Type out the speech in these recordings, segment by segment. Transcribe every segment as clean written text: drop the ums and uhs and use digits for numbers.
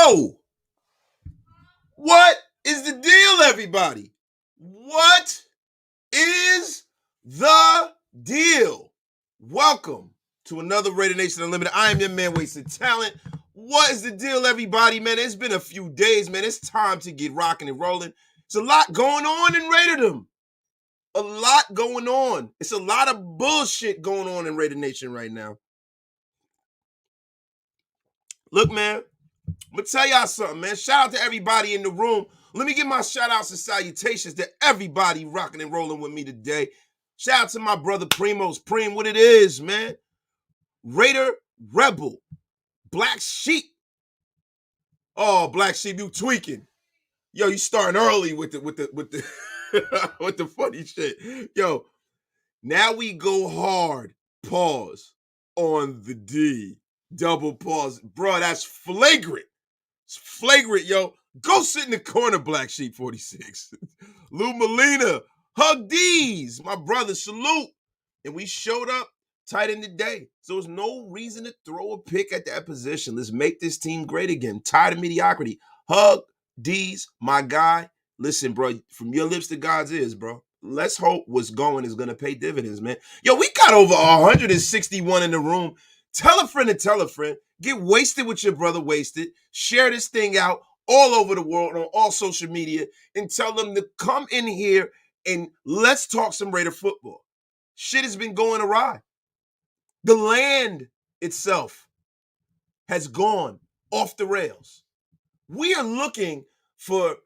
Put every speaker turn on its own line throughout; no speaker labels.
Yo, what is the deal, everybody? What is the deal? Welcome to another Raider Nation Unlimited. I am your man, Wasted Talent. What is the deal, everybody, man? It's been a few days, man. It's time to get rocking and rolling. There's a lot going on in Raiderdom. A lot going on. It's a lot of bullshit going on in Raider Nation right now. Look, man, I'm going to tell y'all something, man. Shout out to everybody in the room. Let me give my shout outs and salutations to everybody rocking and rolling with me today. Shout out to my brother Primo's Preem, what it is, man. Raider Rebel. Black Sheep. Oh, Black Sheep, you tweaking. Yo, you starting early with the with the funny shit. Yo, now we go hard. Pause on the D. Double pause. Bro, that's flagrant. It's flagrant, yo. Go sit in the corner, Black Sheep 46. Lou Molina, hug D's. My brother, salute. And we showed up tight in the day. So there's no reason to throw a pick at that position. Let's make this team great again. Tired of mediocrity. Hug D's, my guy. Listen, bro, from your lips to God's ears, bro. Let's hope what's going is going to pay dividends, man. Yo, we got over 161 in the room. Tell a friend and tell a friend. Get wasted with your brother Wasted. Share this thing out all over the world on all social media and tell them to come in here and let's talk some Raider football. Shit has been going awry. The land itself has gone off the rails. We are looking for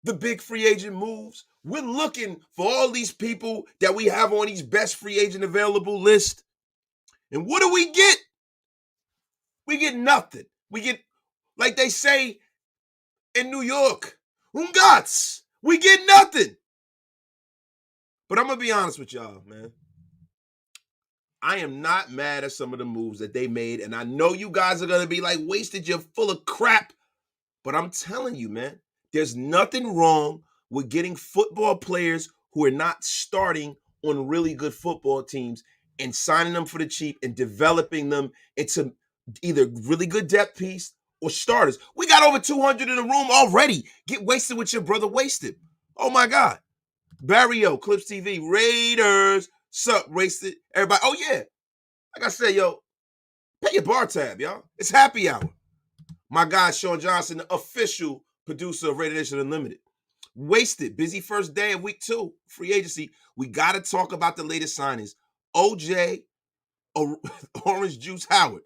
the big free agent moves. We're looking for all these people that we have on these best free agent available list. And what do we get? We get nothing. We get, like they say in New York, ungats. We get nothing. But I'm going to be honest with y'all, man. I am not mad at some of the moves that they made. And I know you guys are going to be like, Wasted, you're full of crap. But I'm telling you, man, there's nothing wrong with getting football players who are not starting on really good football teams and signing them for the cheap and developing them into either really good depth piece or starters. We got over 200 in the room already. Get wasted with your brother Wasted. Oh, my God. Barrio, Clips TV, Raiders. Sup, Wasted? Everybody. Oh, yeah. Like I said, yo, pay your bar tab, y'all. It's happy hour. My guy, Jaquan Johnson, the official producer of Raider Nation Unlimited. Wasted. Busy first day of week 2. Free agency. We got to talk about the latest signings. OJ, Orange Juice Howard.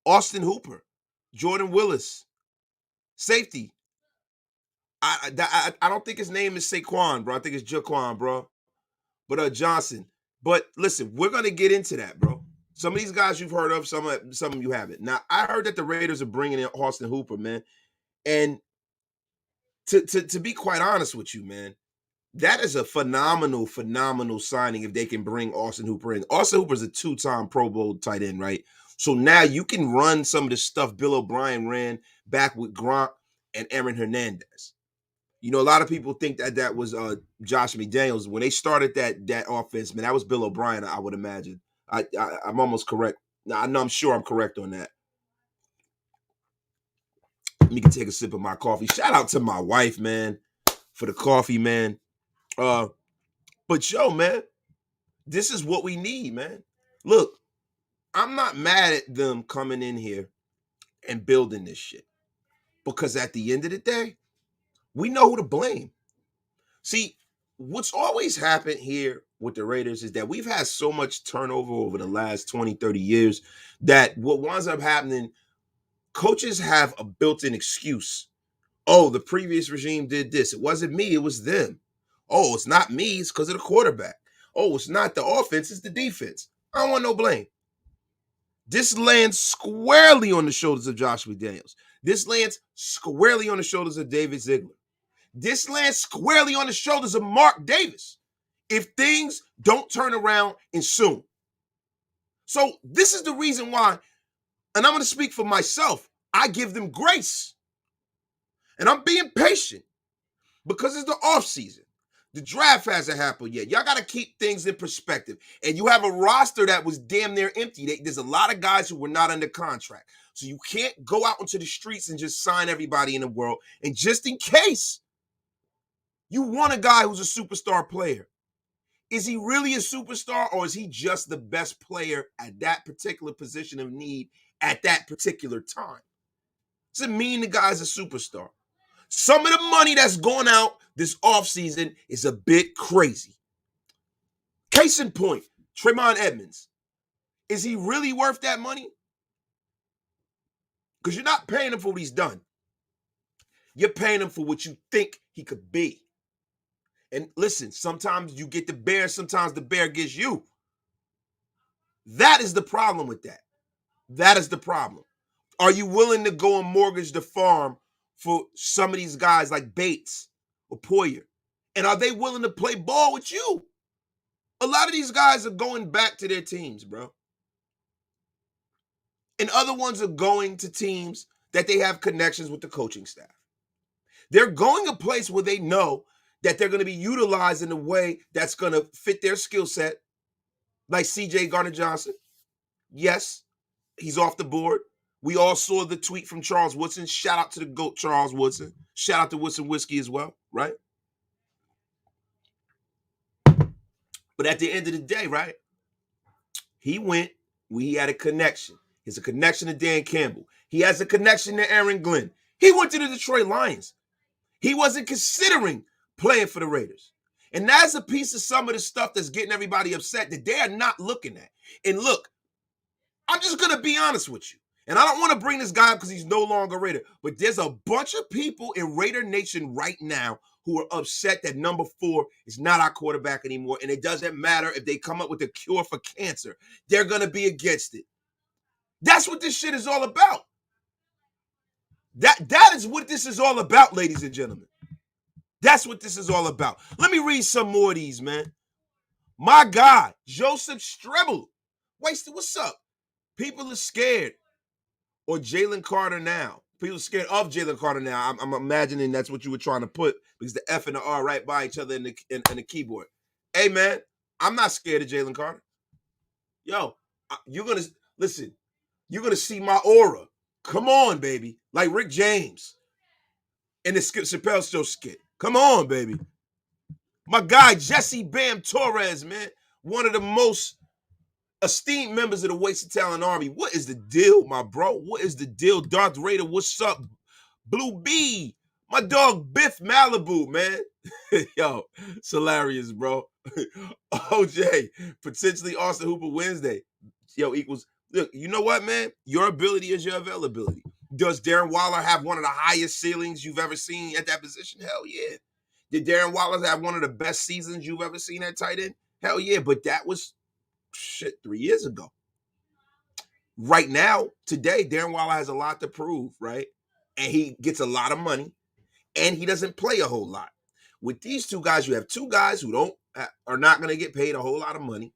Austin Hooper, Jordan Willis, safety. I don't think his name is Saquon, bro. I think it's Jaquan, bro. But Johnson. But listen, we're gonna get into that, bro. Some of these guys you've heard of, some of you haven't. Now, I heard that the Raiders are bringing in Austin Hooper, man. And to be quite honest with you, man, that is a phenomenal signing if they can bring Austin Hooper in. Austin Hooper is a 2-time Pro Bowl tight end, right? So now you can run some of the stuff Bill O'Brien ran back with Gronk and Aaron Hernandez. You know, a lot of people think that was Josh McDaniels. When they started that offense, man, that was Bill O'Brien, I would imagine. I'm almost correct. I know I'm sure I'm correct on that. Let me take a sip of my coffee. Shout out to my wife, man, for the coffee, man. But yo, man, this is what we need, man. Look, I'm not mad at them coming in here and building this shit. Because at the end of the day, we know who to blame. See, what's always happened here with the Raiders is that we've had so much turnover over the last 20, 30 years that what winds up happening, coaches have a built-in excuse. Oh, the previous regime did this. It wasn't me, it was them. Oh, it's not me, it's because of the quarterback. Oh, it's not the offense, it's the defense. I don't want no blame. This lands squarely on the shoulders of Josh McDaniels. This lands squarely on the shoulders of David Ziegler. This lands squarely on the shoulders of Mark Davis if things don't turn around and soon. So this is the reason why, and I'm going to speak for myself, I give them grace. And I'm being patient because it's the offseason. The draft hasn't happened yet. Y'all got to keep things in perspective. And you have a roster that was damn near empty. There's a lot of guys who were not under contract. So you can't go out into the streets and just sign everybody in the world. And just in case you want a guy who's a superstar player, is he really a superstar, or is he just the best player at that particular position of need at that particular time? Does it mean the guy's a superstar? Some of the money that's going out this offseason is a bit crazy. Case in point, Tremont Edmonds. Is he really worth that money? Because you're not paying him for what he's done. You're paying him for what you think he could be. And listen, sometimes you get the bear, sometimes the bear gets you. That is the problem with that. That is the problem. Are you willing to go and mortgage the farm for some of these guys like Bates or Poyer? And are they willing to play ball with you? A lot of these guys are going back to their teams, bro. And other ones are going to teams that they have connections with the coaching staff. They're going a place where they know that they're going to be utilized in a way that's going to fit their skill set, like C.J. Gardner-Johnson. Yes, he's off the board. We all saw the tweet from Charles Woodson. Shout out to the GOAT, Charles Woodson. Shout out to Woodson Whiskey as well, right? But at the end of the day, right, he went where he had a connection. He has a connection to Dan Campbell. He has a connection to Aaron Glenn. He went to the Detroit Lions. He wasn't considering playing for the Raiders. And that's a piece of some of the stuff that's getting everybody upset that they are not looking at. And look, I'm just going to be honest with you. And I don't want to bring this guy up because he's no longer a Raider. But there's a bunch of people in Raider Nation right now who are upset that number 4 is not our quarterback anymore. And it doesn't matter if they come up with a cure for cancer. They're going to be against it. That's what this shit is all about. That is what this is all about, ladies and gentlemen. That's what this is all about. Let me read some more of these, man. My God, Joseph Strebel. Wasted, what's up? People are scared. Or Jalen Carter now. People are scared of Jalen Carter now. I'm imagining that's what you were trying to put because the F and the R right by each other in the keyboard. Hey, man, I'm not scared of Jalen Carter. Yo, you're going to, listen, you're going to see my aura. Come on, baby. Like Rick James in the Chappelle Show skit. Come on, baby. My guy, Jesse Bam Torres, man. One of the most esteemed members of the Wasted Talent Army. What is the deal, my bro? What is the deal? Darth Raider, what's up? Blue B. My dog, Biff Malibu, man. Yo, it's hilarious, bro. OJ, potentially Austin Hooper Wednesday. Yo, equals, look, you know what, man? Your ability is your availability. Does Darren Waller have one of the highest ceilings you've ever seen at that position? Hell yeah. Did Darren Waller have one of the best seasons you've ever seen at tight end? Hell yeah, but that was, 3 years ago. Right now, today, Darren Waller has a lot to prove, right? And he gets a lot of money, and he doesn't play a whole lot. With these two guys, you have two guys who are not going to get paid a whole lot of money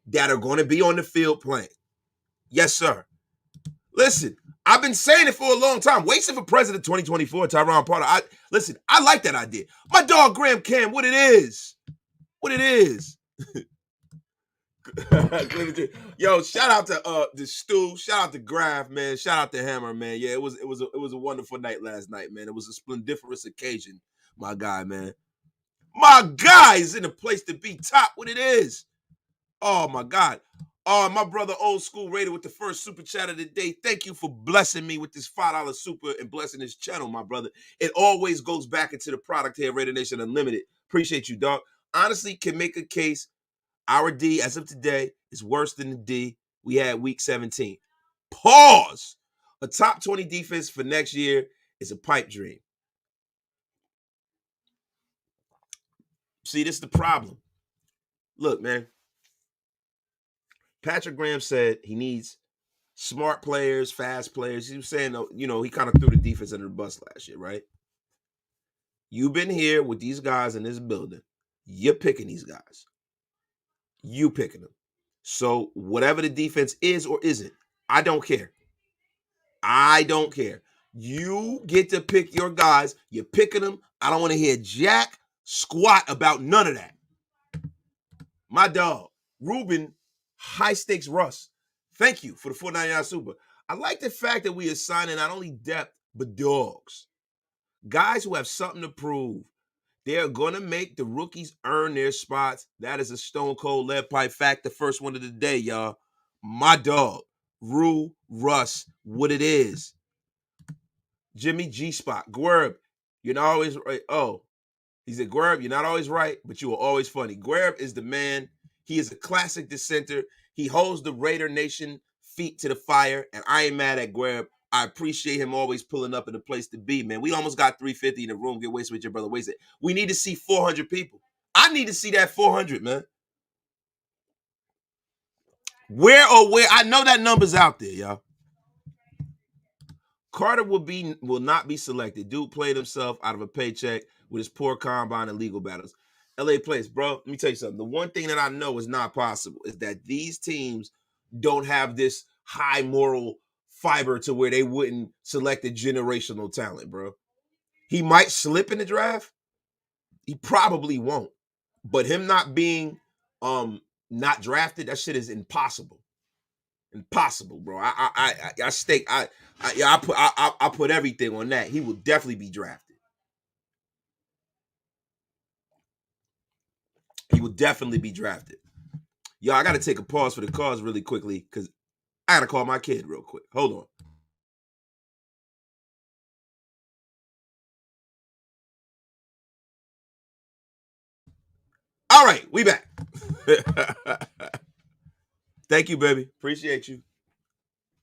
that are going to be on the field playing. Yes, sir. Listen, I've been saying it for a long time. Wasting for president 2024, Tyron Potter. I like that idea. My dog Graham Cam, what it is. What it is. Yo, shout out to the Stu, shout out to Graf, man, shout out to Hammer, man. Yeah, it was a wonderful night last night, man. It was a splendiferous occasion, my guy, man. My guy is in a place to be top. What it is. Oh my God. Oh, my brother Old School Raider with the first super chat of the day. Thank you for blessing me with this $5 super and blessing this channel, my brother. It always goes back into the product here, Raider Nation Unlimited. Appreciate you, dog. Honestly, can make a case. Our D, as of today, is worse than the D we had week 17. Pause. A top 20 defense for next year is a pipe dream. See, this is the problem. Look, man. Patrick Graham said he needs smart players, fast players. He was saying, you know, he kind of threw the defense under the bus last year, right? You've been here with these guys in this building. You're picking these guys. You picking them. So whatever the defense is or isn't, I don't care. I don't care. You get to pick your guys. You're picking them. I don't want to hear jack squat about none of that. My dog, Ruben, high stakes Russ. Thank you for the $4.99 super. I like the fact that we are signing not only depth, but dogs. Guys who have something to prove. They're going to make the rookies earn their spots. That is a stone cold lead pipe fact. The first one of the day, y'all. My dog, Rue Russ, what it is. Jimmy G Spot, Guerb, you're not always right. Oh, he said, Guerb, you're not always right, but you are always funny. Guerb is the man. He is a classic dissenter. He holds the Raider Nation feet to the fire, and I ain't mad at Guerb. I appreciate him always pulling up in the place to be, man. We almost got 350 in the room. Get wasted with your brother. Wasted. We need to see 400 people. I need to see that 400, man. Where? I know that number's out there, y'all. Carter will not be selected. Dude played himself out of a paycheck with his poor combine and legal battles. LA plays, bro. Let me tell you something. The one thing that I know is not possible is that these teams don't have this high moral fiber to where they wouldn't select a generational talent, bro. He might slip in the draft. He probably won't. But him not being not drafted, that shit is impossible. Impossible, bro. I stake. I put everything on that. He will definitely be drafted. He will definitely be drafted. Yo, I got to take a pause for the cause really quickly because I got to call my kid real quick. Hold on. All right, we back. Thank you, baby. Appreciate you.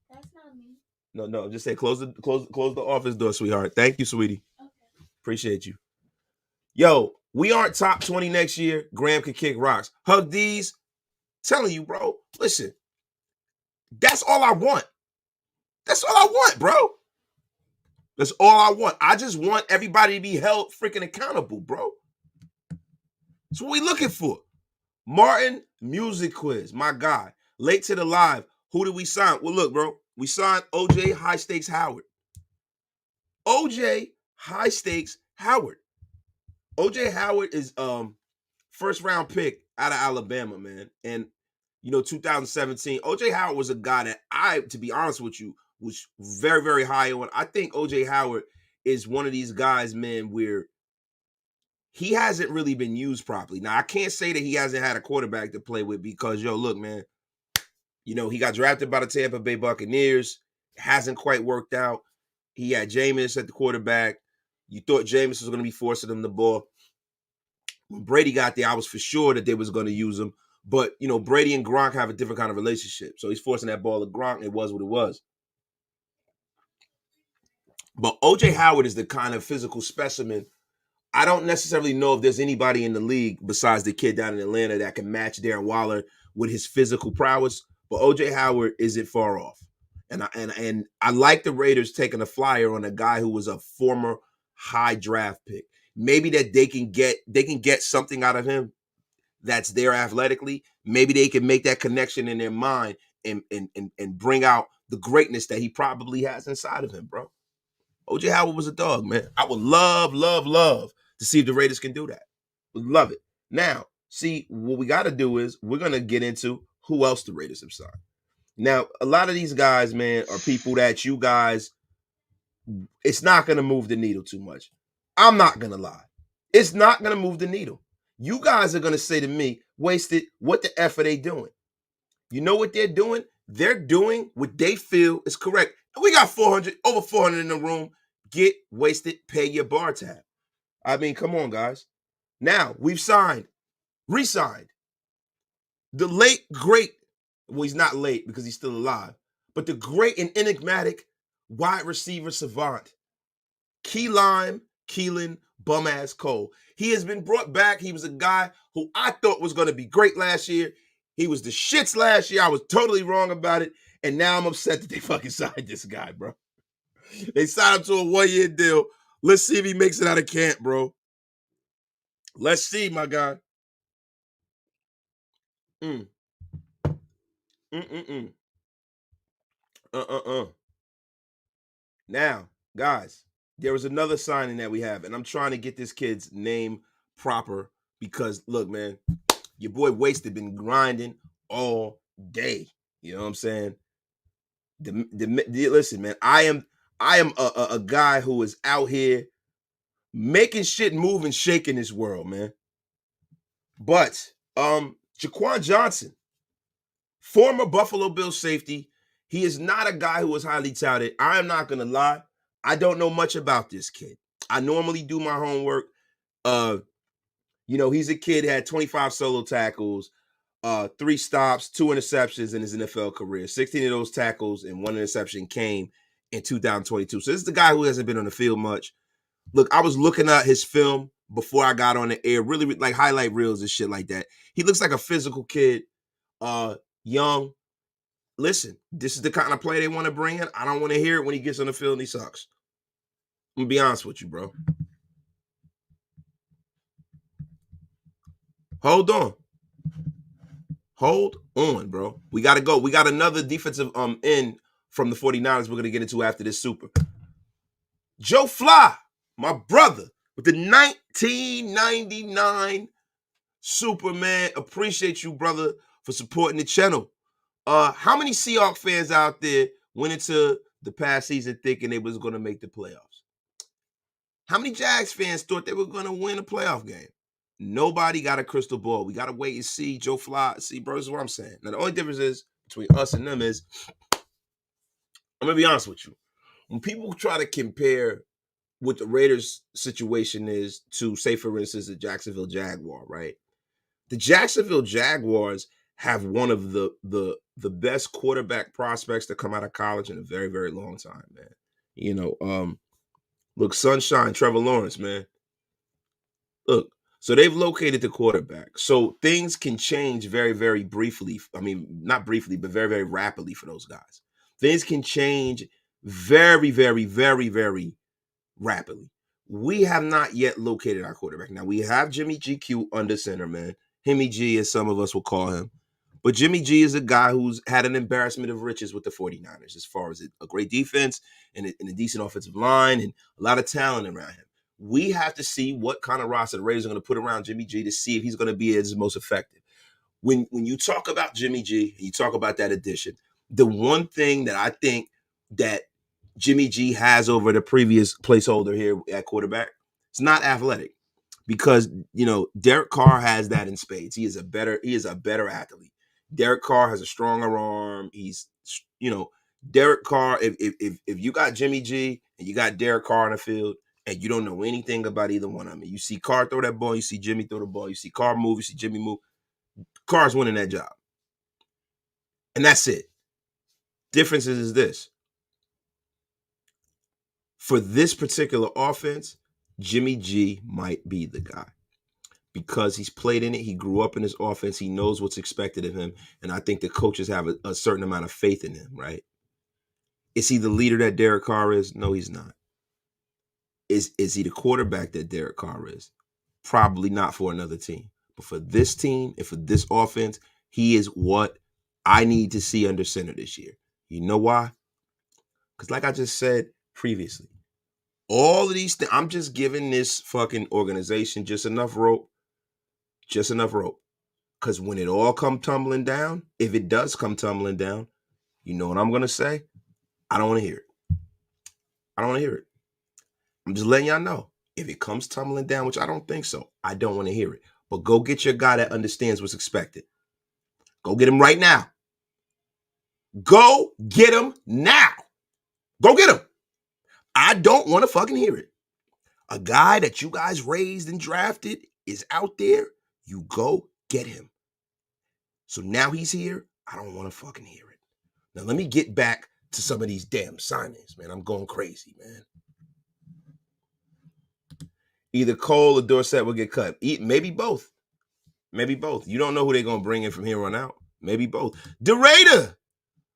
That's not me. No, just say close the office door, sweetheart. Thank you, sweetie. Okay. Appreciate you. Yo, we aren't top 20 next year. Graham can kick rocks. Hug these. Telling you, bro. Listen, that's all I want. That's all I want, bro. That's all I want. I just want everybody to be held freaking accountable, bro. That's what we looking for. Martin, music quiz, my guy. Late to the live. Who did we sign? Well, look, bro. We signed OJ High Stakes Howard. OJ High Stakes Howard. OJ Howard is first round pick out of Alabama, man. And 2017, OJ Howard was a guy that I, to be honest with you, was very, very high on. I think OJ Howard is one of these guys, man, where he hasn't really been used properly. Now, I can't say that he hasn't had a quarterback to play with because, look, man, he got drafted by the Tampa Bay Buccaneers. It hasn't quite worked out. He had Jameis at the quarterback. You thought Jameis was going to be forcing him the ball. When Brady got there, I was for sure that they was going to use him. But, Brady and Gronk have a different kind of relationship. So he's forcing that ball to Gronk. It was what it was. But OJ Howard is the kind of physical specimen. I don't necessarily know if there's anybody in the league besides the kid down in Atlanta that can match Darren Waller with his physical prowess. But OJ Howard isn't far off. And I like the Raiders taking a flyer on a guy who was a former high draft pick. Maybe that they can get something out of him that's there athletically. Maybe they can make that connection in their mind and bring out the greatness that he probably has inside of him, bro. OJ Howard was a dog, man. I would love to see if the Raiders can do that. Would love it. Now, see, what we got to do is we're going to get into who else the Raiders have signed. Now, a lot of these guys, man, are people that you guys, it's not going to move the needle too much. I'm not going to lie. It's not going to move the needle. You guys are going to say to me, Wasted, what the F are they doing? You know what they're doing? They're doing what they feel is correct. We got over 400 in the room. Get wasted, pay your bar tab. I mean, come on, guys. Now, we've re-signed. The late, great, well, he's not late because he's still alive, but the great and enigmatic wide receiver savant, Keelan Bum-Ass Cole. He has been brought back. He was a guy who I thought was going to be great last year. He was the shits last year. I was totally wrong about it. And now I'm upset that they fucking signed this guy, bro. They signed him to a 1-year deal. Let's see if he makes it out of camp, bro. Let's see, my guy. Now, guys, there was another signing that we have, and I'm trying to get this kid's name proper because, look, man, your boy Wasted been grinding all day. You know what I'm saying? Listen, man, I am a guy who is out here making shit move and shaking this world, man. But Jaquan Johnson, former Buffalo Bills safety, he is not a guy who was highly touted. I am not gonna lie, I don't know much about this kid. I normally do my homework. He's a kid, had 25 solo tackles, 3 stops, 2 interceptions in his NFL career. 16 of those tackles and 1 interception came in 2022. So this is the guy who hasn't been on the field much. Look, I was looking at his film before I got on the air, really like highlight reels and shit like that. He looks like a physical kid, young. Listen, this is the kind of play they want to bring in. I don't want to hear it when he gets on the field and he sucks. I'm going to be honest with you, bro. Hold on, bro. We got to go. We got another defensive end from the 49ers we're going to get into after this super. Joe Fly, my brother, with the 1999 Superman. Appreciate you, brother, for supporting the channel. How many Seahawks fans out there went into the past season thinking they was going to make the playoffs? How many Jags fans thought they were going to win a playoff game? Nobody got a crystal ball. We got to wait and see. Joe Fly, see, bro, this is what I'm saying. Now, the only difference is between us and them is, I'm going to be honest with you. When people try to compare what the Raiders situation is to, say, for instance, the Jacksonville Jaguar, right? The Jacksonville Jaguars have one of the best quarterback prospects to come out of college in a very, very long time, man. Look, Sunshine, Trevor Lawrence, man. Look, so they've located the quarterback. So things can change very, very briefly. I mean, not briefly, but very, very rapidly for those guys. Things can change very, very, very, very rapidly. We have not yet located our quarterback. Now, we have Jimmy GQ under center, man. Himmy G, as some of us will call him. But Jimmy G is a guy who's had an embarrassment of riches with the 49ers as far as a great defense and a decent offensive line and a lot of talent around him. We have to see what kind of roster the Raiders are going to put around Jimmy G to see if he's going to be his most effective. When you talk about Jimmy G, you talk about that addition, the one thing that I think that Jimmy G has over the previous placeholder here at quarterback, it's not athletic. Because, Derek Carr has that in spades. He is a better athlete. Derek Carr has a stronger arm. He's, Derek Carr, if you got Jimmy G and you got Derek Carr on the field and you don't know anything about either one of them, you see Carr throw that ball, you see Jimmy throw the ball, you see Carr move, you see Jimmy move, Carr's winning that job. And that's it. Difference is this. For this particular offense, Jimmy G might be the guy because he's played in it. He grew up in this offense. He knows what's expected of him. And I think the coaches have a certain amount of faith in him, right? Is he the leader that Derek Carr is? No, he's not. Is he the quarterback that Derek Carr is? Probably not for another team. But for this team and for this offense, he is what I need to see under center this year. You know why? Because like I just said previously, all of these things, I'm just giving this fucking organization just enough rope. Because when it all come tumbling down, if it does come tumbling down, you know what I'm going to say? I don't want to hear it. I'm just letting y'all know. If it comes tumbling down, which I don't think so, I don't want to hear it. But go get your guy that understands what's expected. Go get him right now. Go get him now. Go get him. I don't want to fucking hear it. A guy that you guys raised and drafted is out there. You go get him. So now he's here. I don't want to fucking hear it. Now let me get back to some of these damn signings, man. I'm going crazy, man. Either Cole or Dorsett will get cut. Maybe both. You don't know who they're going to bring in from here on out. Maybe both. DeRaider,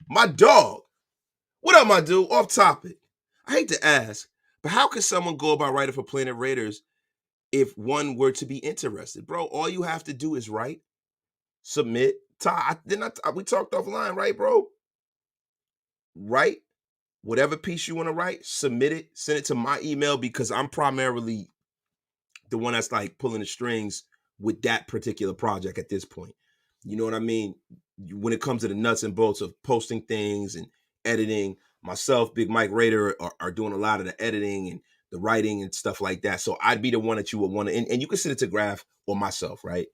my dog. What up, my dude? Off topic. I hate to ask, but how can someone go about writing for Planet Raiders if one were to be interested? Bro, all you have to do is write, submit. We talked offline, right, bro? Write whatever piece you want to write, submit it, send it to my email because I'm primarily the one that's like pulling the strings with that particular project at this point. You know what I mean? When it comes to the nuts and bolts of posting things and editing, myself, Big Mike Rader are doing a lot of the editing and the writing and stuff like that. So I'd be the one that you would want to, and you can send it to Graph or myself, right?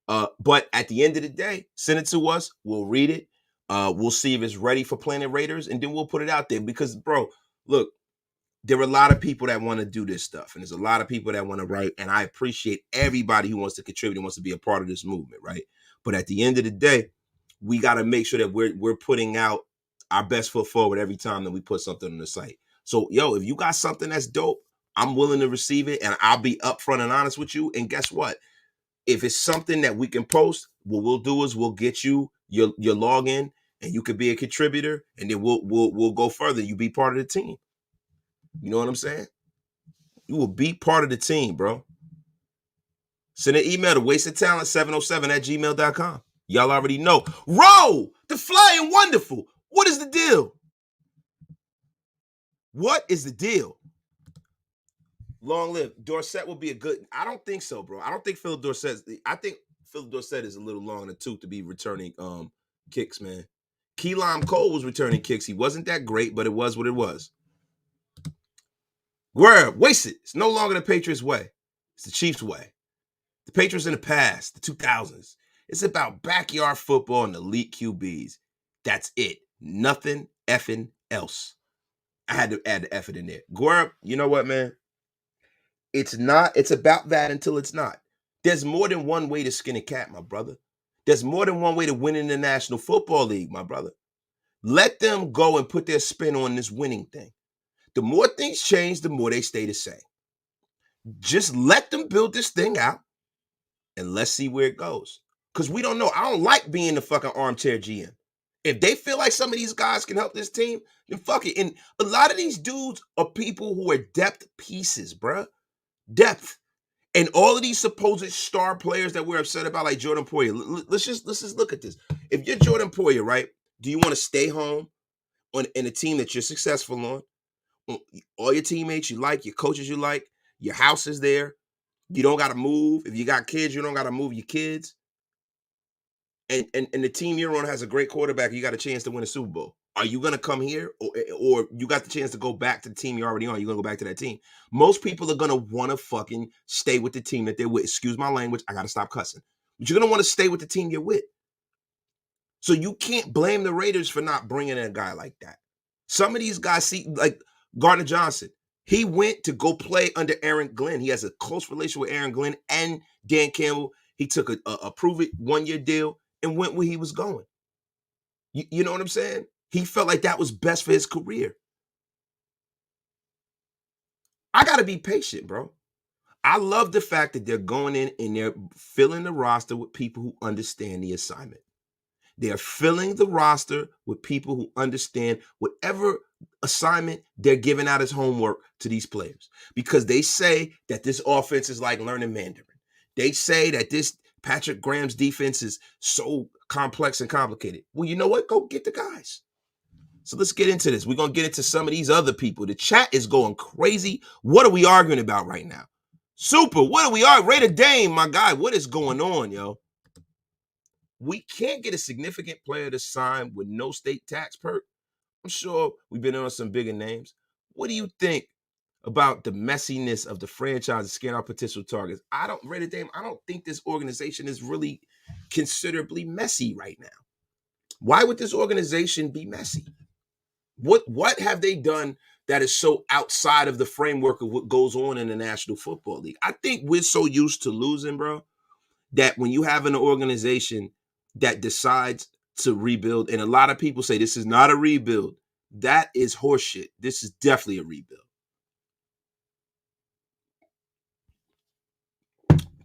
But at the end of the day, send it to us. We'll read it. We'll see if it's ready for Planet Raiders, and then we'll put it out there. Because, bro, look, there are a lot of people that want to do this stuff, and there's a lot of people that want to write, and I appreciate everybody who wants to contribute and wants to be a part of this movement, right? But at the end of the day, we got to make sure that we're putting out our best foot forward every time that we put something on the site. So, yo, if you got something that's dope, I'm willing to receive it, and I'll be upfront and honest with you. And guess what? If it's something that we can post, what we'll do is we'll get you your login, and you could be a contributor, and then we'll go further. You be part of the team. You know what I'm saying? You will be part of the team, bro. Send an email to wastedtalent707@gmail.com. Y'all already know. Roll the flying wonderful. What is the deal? What is the deal? Long live. Dorsett will be a good. I don't think so, bro. I don't think Philip Dorsett. I think Philip Dorsett is a little long in the tooth to be returning kicks, man. Keelan Cole was returning kicks. He wasn't that great, but it was what it was. Word, wasted. It's no longer the Patriots' way. It's the Chiefs' way. The Patriots in the past, the 2000s. It's about backyard football and elite QBs. That's it. Nothing effing else. I had to add the effort in there. Guerra, you know what, man? It's not. It's about that until it's not. There's more than one way to skin a cat, my brother. There's more than one way to win in the National Football League, my brother. Let them go and put their spin on this winning thing. The more things change, the more they stay the same. Just let them build this thing out, and let's see where it goes. Because we don't know. I don't like being the fucking armchair GM. If they feel like some of these guys can help this team, then fuck it. And a lot of these dudes are people who are depth pieces, bruh. Depth. And all of these supposed star players that we're upset about, like Jordan Poyer. Let's just look at this. If you're Jordan Poyer, right? Do you want to stay home in a team that you're successful on? All your teammates you like, your coaches you like, your house is there. You don't got to move. If you got kids, you don't got to move your kids. And the team you're on has a great quarterback. You got a chance to win a Super Bowl. Are you going to come here, or you got the chance to go back to the team you're already on? You're going to go back to that team. Most people are going to want to fucking stay with the team that they're with. Excuse my language. I got to stop cussing. But you're going to want to stay with the team you're with. So you can't blame the Raiders for not bringing in a guy like that. Some of these guys, see, like Gardner Johnson, he went to go play under Aaron Glenn. He has a close relation with Aaron Glenn and Dan Campbell. He took a prove-it one-year deal and went where he was going. You know what I'm saying? He felt like that was best for his career. I got to be patient, bro. I love the fact that they're going in and they're filling the roster with people who understand the assignment. They're filling the roster with people who understand whatever assignment they're giving out as homework to these players. Because they say that this offense is like learning Mandarin. They say that this Patrick Graham's defense is so complex and complicated. Well, you know what? Go get the guys. So let's get into this. We're going to get into some of these other people. The chat is going crazy. What are we arguing about right now? Super, what are we arguing? Raider Dame, my guy, what is going on, yo? We can't get a significant player to sign with no state tax perk. I'm sure we've been on some bigger names. What do you think about the messiness of the franchise scaring our potential targets? Raider Dame, I don't think this organization is really considerably messy right now. Why would this organization be messy? What have they done that is so outside of the framework of what goes on in the National Football League? I think we're so used to losing, bro, that when you have an organization that decides to rebuild, and a lot of people say this is not a rebuild, that is horseshit. This is definitely a rebuild.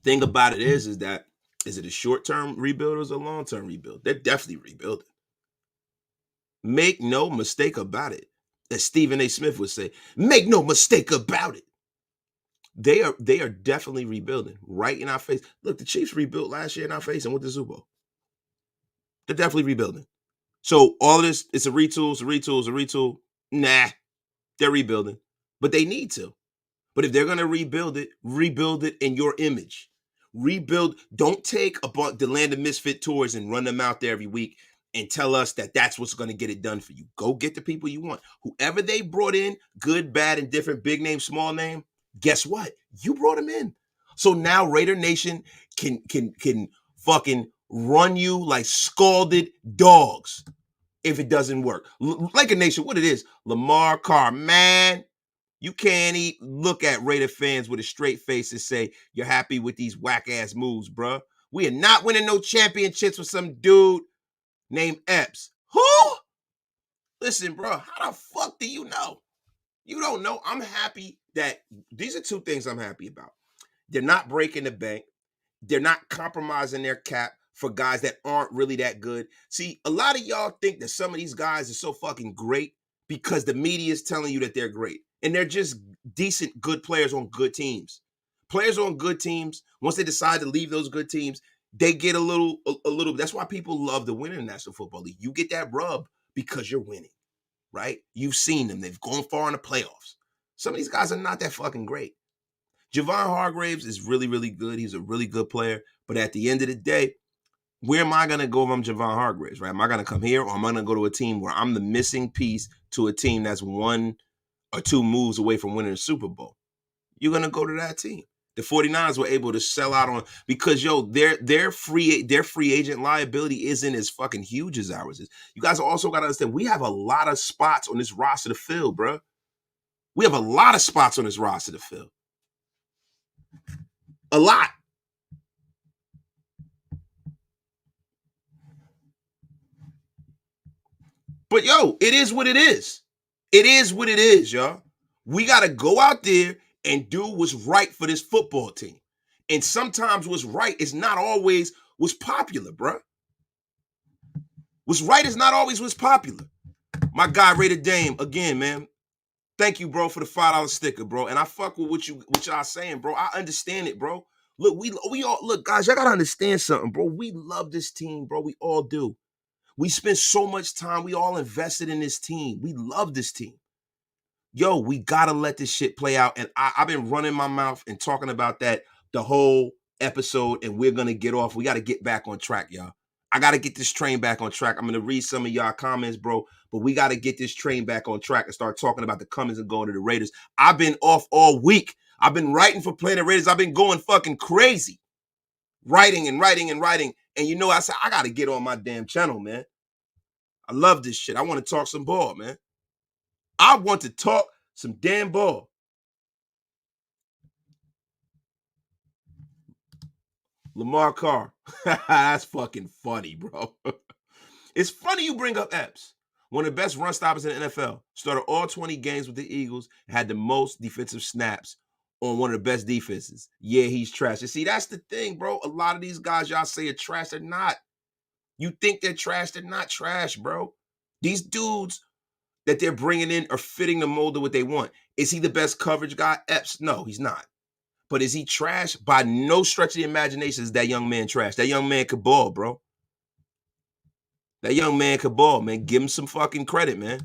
Thing about it is it a short-term rebuild or is it a long-term rebuild? They're definitely rebuilding. Make no mistake about it. As Stephen A. Smith would say, make no mistake about it. They are definitely rebuilding right in our face. Look, the Chiefs rebuilt last year in our face and went to the Super Bowl. They're definitely rebuilding. So all of this, it's a retool. Nah, they're rebuilding. But they need to. But if they're going to rebuild it in your image. Rebuild. Don't take the Land of Misfit tours and run them out there every week and tell us that that's what's going to get it done for you. Go get the people you want. Whoever they brought in, good, bad, and different, big name, small name, guess what? You brought them in. So now Raider Nation can fucking run you like scalded dogs if it doesn't work. Like a Nation, what it is, Lamar Carr, man, you can't look at Raider fans with a straight face and say you're happy with these whack-ass moves, bruh. We are not winning no championships with some dude named Epps. Who? Listen, bro, how the fuck do you know? You don't know. I'm happy that these are two things I'm happy about. They're not breaking the bank. They're not compromising their cap for guys that aren't really that good. See, a lot of y'all think that some of these guys are so fucking great because the media is telling you that they're great. And they're just decent, good players on good teams. Players on good teams, once they decide to leave those good teams, they get a little. That's why people love to win in the National Football League. You get that rub because you're winning, right? You've seen them. They've gone far in the playoffs. Some of these guys are not that fucking great. Javon Hargraves is really, really good. He's a really good player. But at the end of the day, where am I going to go if I'm Javon Hargraves, right? Am I going to come here or am I going to go to a team where I'm the missing piece to a team that's 1 or 2 moves away from winning a Super Bowl? You're going to go to that team. The 49ers were able to sell out on because, their free agent liability isn't as fucking huge as ours is. You guys also got to understand, we have a lot of spots on this roster to fill, bro. We have a lot of spots on this roster to fill. A lot. But, it is what it is. It is what it is, y'all. We got to go out there and do what's right for this football team. And sometimes what's right is not always what's popular, bro. What's right is not always what's popular. My guy, Raider Dame, again, man, thank you, bro, for the $5 sticker, bro. And I fuck with what y'all saying, bro. I understand it, bro. Look, we all, look, guys, y'all got to understand something, bro. We love this team, bro. We all do. We spend so much time. We all invested in this team. We love this team. We got to let this shit play out. And I've been running my mouth and talking about that the whole episode, and we're going to get off. We got to get back on track, y'all. I got to get this train back on track. I'm going to read some of y'all comments, bro, but we got to get this train back on track and start talking about the comings and going to the Raiders. I've been off all week. I've been writing for Planet Raiders. I've been going fucking crazy. Writing. And I said, I got to get on my damn channel, man. I love this shit. I want to talk some ball, man. I want to talk some damn ball. Lamar Carr. That's fucking funny, bro. It's funny you bring up Epps. One of the best run stoppers in the NFL. Started all 20 games with the Eagles. Had the most defensive snaps on one of the best defenses. Yeah, he's trash. You see, that's the thing, bro. A lot of these guys y'all say are trash. They're not. You think they're trash. They're not trash, bro. These dudes that they're bringing in are fitting the mold of what they want. Is he the best coverage guy? Epps? No, he's not. But is he trash? By no stretch of the imagination is that young man trash. That young man could ball, bro. That young man could ball, man. Give him some fucking credit, man.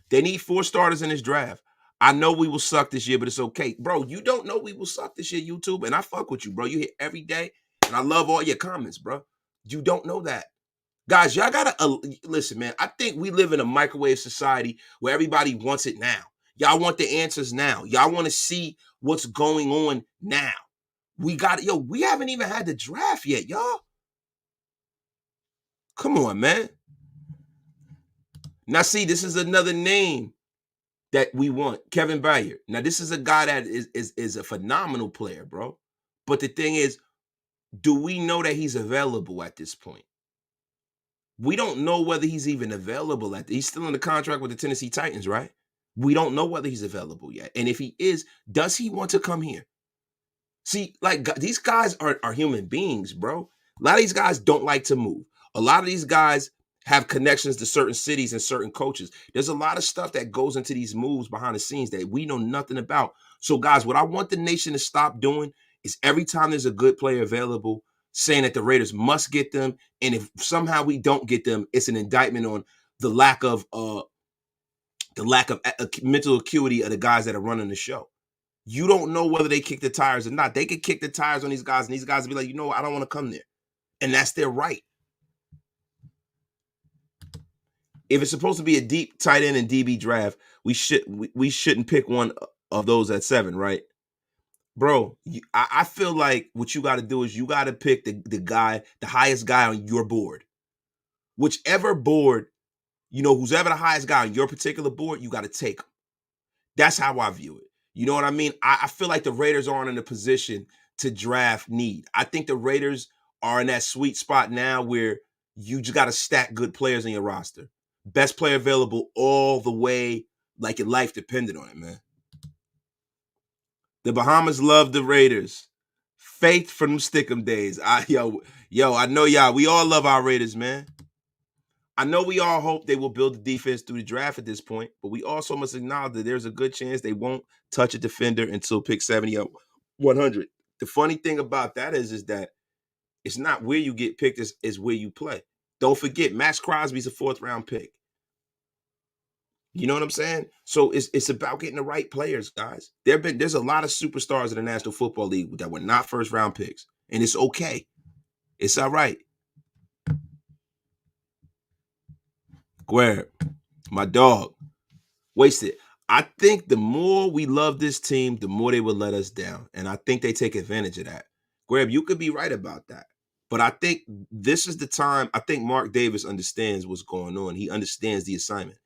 They need 4 starters in this draft. I know we will suck this year, but it's okay. Bro, you don't know we will suck this year, YouTube, and I fuck with you, bro. You hit every day, and I love all your comments, bro. You don't know that. Guys, y'all gotta listen, man. I think we live in a microwave society where everybody wants it now. Y'all want the answers now. Y'all want to see what's going on now. We haven't even had the draft yet, y'all. Come on, man. Now, see, this is another name that we want, Kevin Byard. Now, this is a guy that is a phenomenal player, bro. But the thing is, do we know that he's available at this point? We don't know whether he's even available. He's still in the contract with the Tennessee Titans, right? We don't know whether he's available yet. And if he is, does he want to come here? See, like, these guys are human beings, bro. A lot of these guys don't like to move. A lot of these guys have connections to certain cities and certain coaches. There's a lot of stuff that goes into these moves behind the scenes that we know nothing about. So, guys, what I want the nation to stop doing is every time there's a good player available, saying that the Raiders must get them, and if somehow we don't get them, it's an indictment on the lack of mental acuity of the guys that are running the show. You don't know whether they kick the tires or not. They could kick the tires on these guys, and these guys will be like, you know what? I don't want to come there. And that's their right. If it's supposed to be a deep tight end and DB draft, we shouldn't pick one of those at 7, right? Bro, I feel like what you got to do is you got to pick the highest guy on your board. Whichever board, who's ever the highest guy on your particular board, you got to take him. That's how I view it. You know what I mean? I feel like the Raiders aren't in a position to draft need. I think the Raiders are in that sweet spot now where you just got to stack good players in your roster. Best player available all the way, like your life depended on it, man. The Bahamas love the Raiders. Faith from Stickum days. I know y'all. We all love our Raiders, man. I know we all hope they will build the defense through the draft at this point, but we also must acknowledge that there's a good chance they won't touch a defender until pick 70 or 100. The funny thing about that is that it's not where you get picked, is where you play. Don't forget, Max Crosby's a 4th-round pick. You know what I'm saying? So it's about getting the right players, guys. There's a lot of superstars in the National Football League that were not 1st-round picks, and it's okay. It's all right. Guerre, my dog, wasted. I think the more we love this team, the more they will let us down, and I think they take advantage of that. Guerre, you could be right about that, but I think this is the time. I think Mark Davis understands what's going on. He understands the assignment.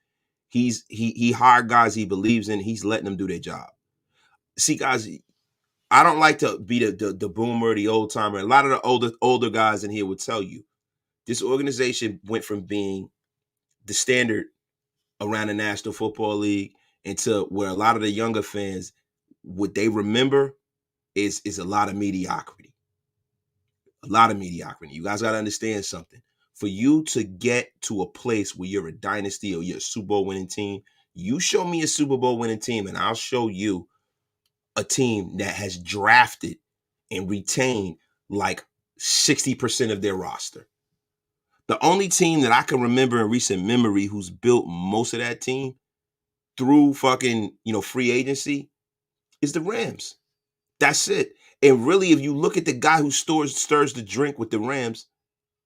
He hired guys he believes in. He's letting them do their job. See, guys, I don't like to be the boomer, the old timer. A lot of the older guys in here would tell you this organization went from being the standard around the National Football League into where a lot of the younger fans, what they remember is a lot of mediocrity. A lot of mediocrity. You guys got to understand something. For you to get to a place where you're a dynasty or you're a Super Bowl winning team, you show me a Super Bowl winning team and I'll show you a team that has drafted and retained like 60% of their roster. The only team that I can remember in recent memory who's built most of that team through fucking, free agency is the Rams. That's it. And really, if you look at the guy who stirs the drink with the Rams,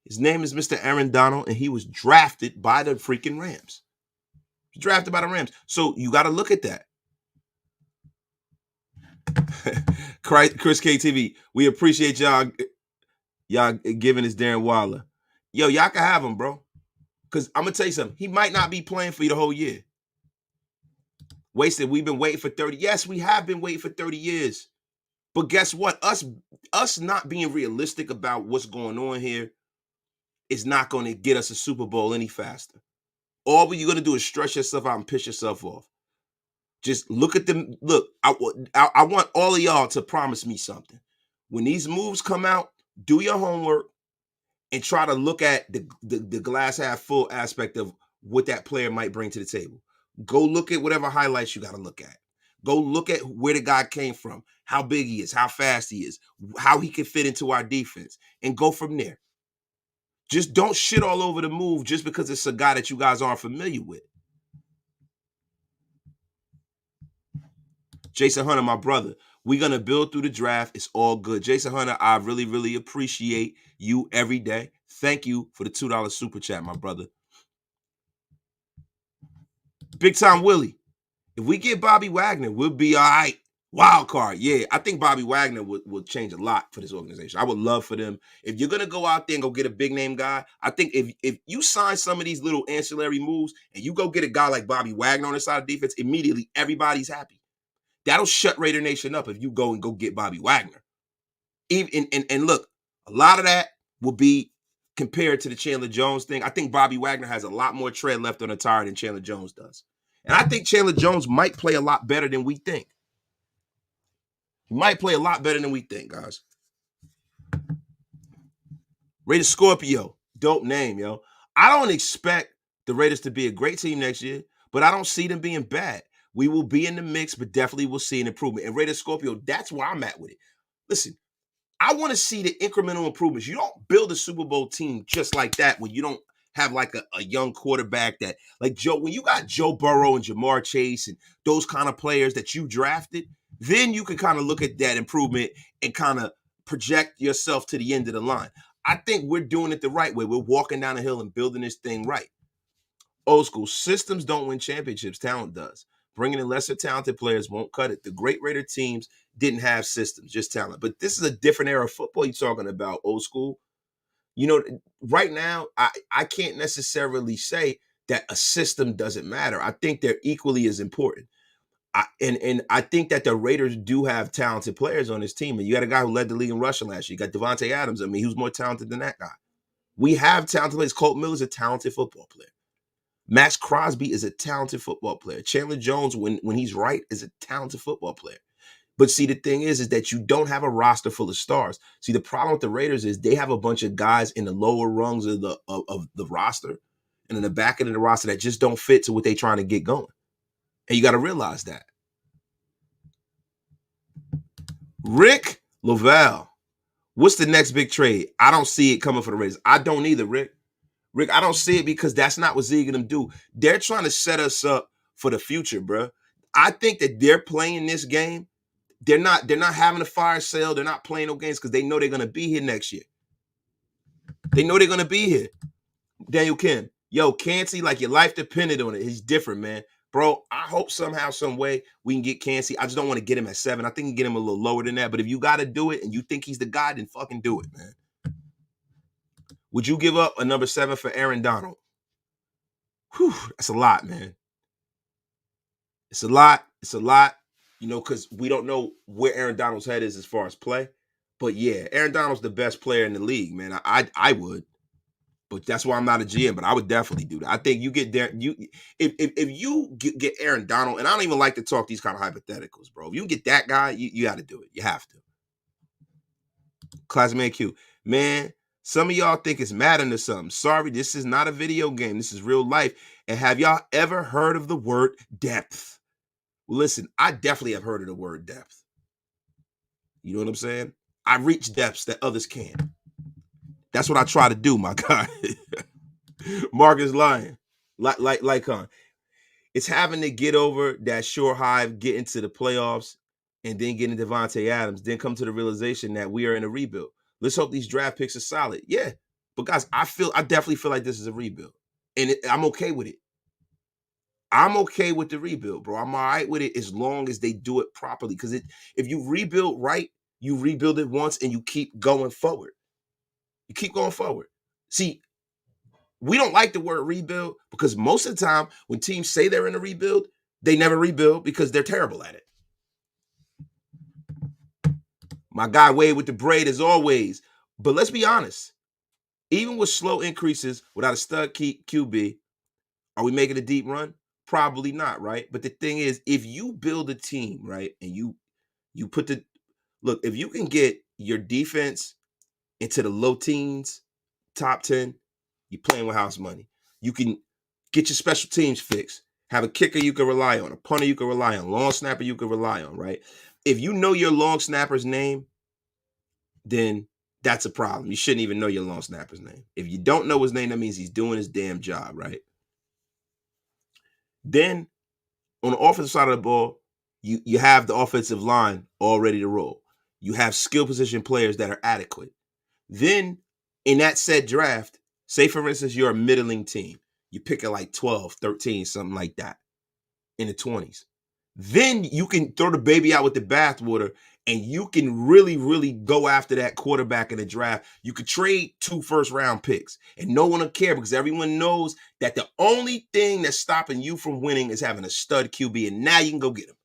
his name is Mr. Aaron Donald, and he was drafted by the freaking Rams. Drafted by the Rams. So you got to look at that. Chris KTV, we appreciate y'all giving us Darren Waller. Yo, y'all can have him, bro. Because I'm going to tell you something. He might not be playing for you the whole year. Wasted, we've been waiting for 30. Yes, we have been waiting for 30 years. But guess what? Us not being realistic about what's going on here is not going to get us a Super Bowl any faster. All you're going to do is stress yourself out and piss yourself off. Just look at them. Look, I want all of y'all to promise me something. When these moves come out, do your homework and try to look at the glass half full aspect of what that player might bring to the table. Go look at whatever highlights you got to look at. Go look at where the guy came from, how big he is, how fast he is, how he can fit into our defense, and go from there. Just don't shit all over the move just because it's a guy that you guys aren't familiar with. Jason Hunter, my brother, we're going to build through the draft. It's all good. Jason Hunter, I really, really appreciate you every day. Thank you for the $2 super chat, my brother. Big Time Willie, if we get Bobby Wagner, we'll be all right. Wild card, yeah. I think Bobby Wagner will change a lot for this organization. I would love for them. If you're going to go out there and go get a big name guy, I think if you sign some of these little ancillary moves and you go get a guy like Bobby Wagner on the side of defense, immediately everybody's happy. That'll shut Raider Nation up if you go get Bobby Wagner. And look, a lot of that will be compared to the Chandler Jones thing. I think Bobby Wagner has a lot more tread left on the tire than Chandler Jones does. And I think Chandler Jones might play a lot better than we think. He might play a lot better than we think, guys. Raiders Scorpio, dope name, yo. I don't expect the Raiders to be a great team next year, but I don't see them being bad. We will be in the mix, but definitely will see an improvement. And Raiders Scorpio, that's where I'm at with it. Listen, I want to see the incremental improvements. You don't build a Super Bowl team just like that when you don't have like a young quarterback that, like Joe, when you got Joe Burrow and Jamar Chase and those kind of players that you drafted, Then you can kind of look at that improvement and kind of project yourself to the end of the line. I think we're doing it the right way. We're walking down the hill and building this thing right. Old school systems don't win championships. Talent does. Bringing in lesser talented players won't cut it. The great Raider teams didn't have systems, just talent. But this is a different era of football you're talking about, old school. You know, right now, I can't necessarily say that a system doesn't matter. I think they're equally as important. And I think that the Raiders do have talented players on this team. And you got a guy who led the league in rushing last year. You got Devontae Adams. I mean, who's more talented than that guy? We have talented players. Colt Miller's a talented football player. Max Crosby is a talented football player. Chandler Jones, when he's right, is a talented football player. But see, the thing is that you don't have a roster full of stars. See, the problem with the Raiders is they have a bunch of guys in the lower rungs of the roster and in the back end of the roster that just don't fit to what they're trying to get going. And you got to realize that. Rick Lavelle, what's the next big trade? I don't see it coming for the Raiders. I don't either, Rick. Rick, I don't see it because that's not what Zeke and them do. They're trying to set us up for the future, bro. I think that they're playing this game. They're not having a fire sale. They're not playing no games because they know they're going to be here next year. They know they're going to be here. Daniel Kim, yo, Cansey, like your life depended on it. He's different, man. Bro, I hope somehow, some way we can get Cansey. I just don't want to get him at 7. I think you can get him a little lower than that. But if you got to do it and you think he's the guy, then fucking do it, man. Would you give up a number 7 for Aaron Donald? Whew, that's a lot, man. It's a lot. It's a lot, you know, because we don't know where Aaron Donald's head is as far as play. But yeah, Aaron Donald's the best player in the league, man. I would. But that's why I'm not a GM, but I would definitely do that. I think you get there, if you get Aaron Donald, and I don't even like to talk these kind of hypotheticals, bro. If you get that guy, you got to do it. You have to. Classmate Q, man, some of y'all think it's Madden or something. Sorry, this is not a video game. This is real life. And have y'all ever heard of the word depth? Well, listen, I definitely have heard of the word depth. You know what I'm saying? I reach depths that others can't. That's what I try to do, my guy. Marcus Lyon, like it's having to get over that sure hive, get into the playoffs, and then get into Devontae Adams, then come to the realization that we are in a rebuild. Let's hope these draft picks are solid. Yeah, but guys, I definitely feel like this is a rebuild, and I'm okay with it. I'm okay with the rebuild, bro. I'm all right with it as long as they do it properly. Because if you rebuild right, you rebuild it once and you keep going forward. You keep going forward. See, we don't like the word rebuild because most of the time when teams say they're in a rebuild, they never rebuild because they're terrible at it. My guy Wade with the braid as always. But let's be honest. Even with slow increases without a stud QB, are we making a deep run? Probably not, right? But the thing is, if you build a team, right, and you put look, if you can get your defense into the low teens, top 10, you're playing with house money. You can get your special teams fixed. Have a kicker you can rely on, a punter you can rely on, long snapper you can rely on, right? If you know your long snapper's name, then that's a problem. You shouldn't even know your long snapper's name. If you don't know his name, that means he's doing his damn job, right? Then on the offensive side of the ball, you have the offensive line all ready to roll. You have skill position players that are adequate. Then in that said draft, say for instance, you're a middling team. You pick it like 12, 13, something like that in the 20s. Then you can throw the baby out with the bathwater and you can really, really go after that quarterback in the draft. You could trade 2 first-round picks and no one will care because everyone knows that the only thing that's stopping you from winning is having a stud QB, and now you can go get him.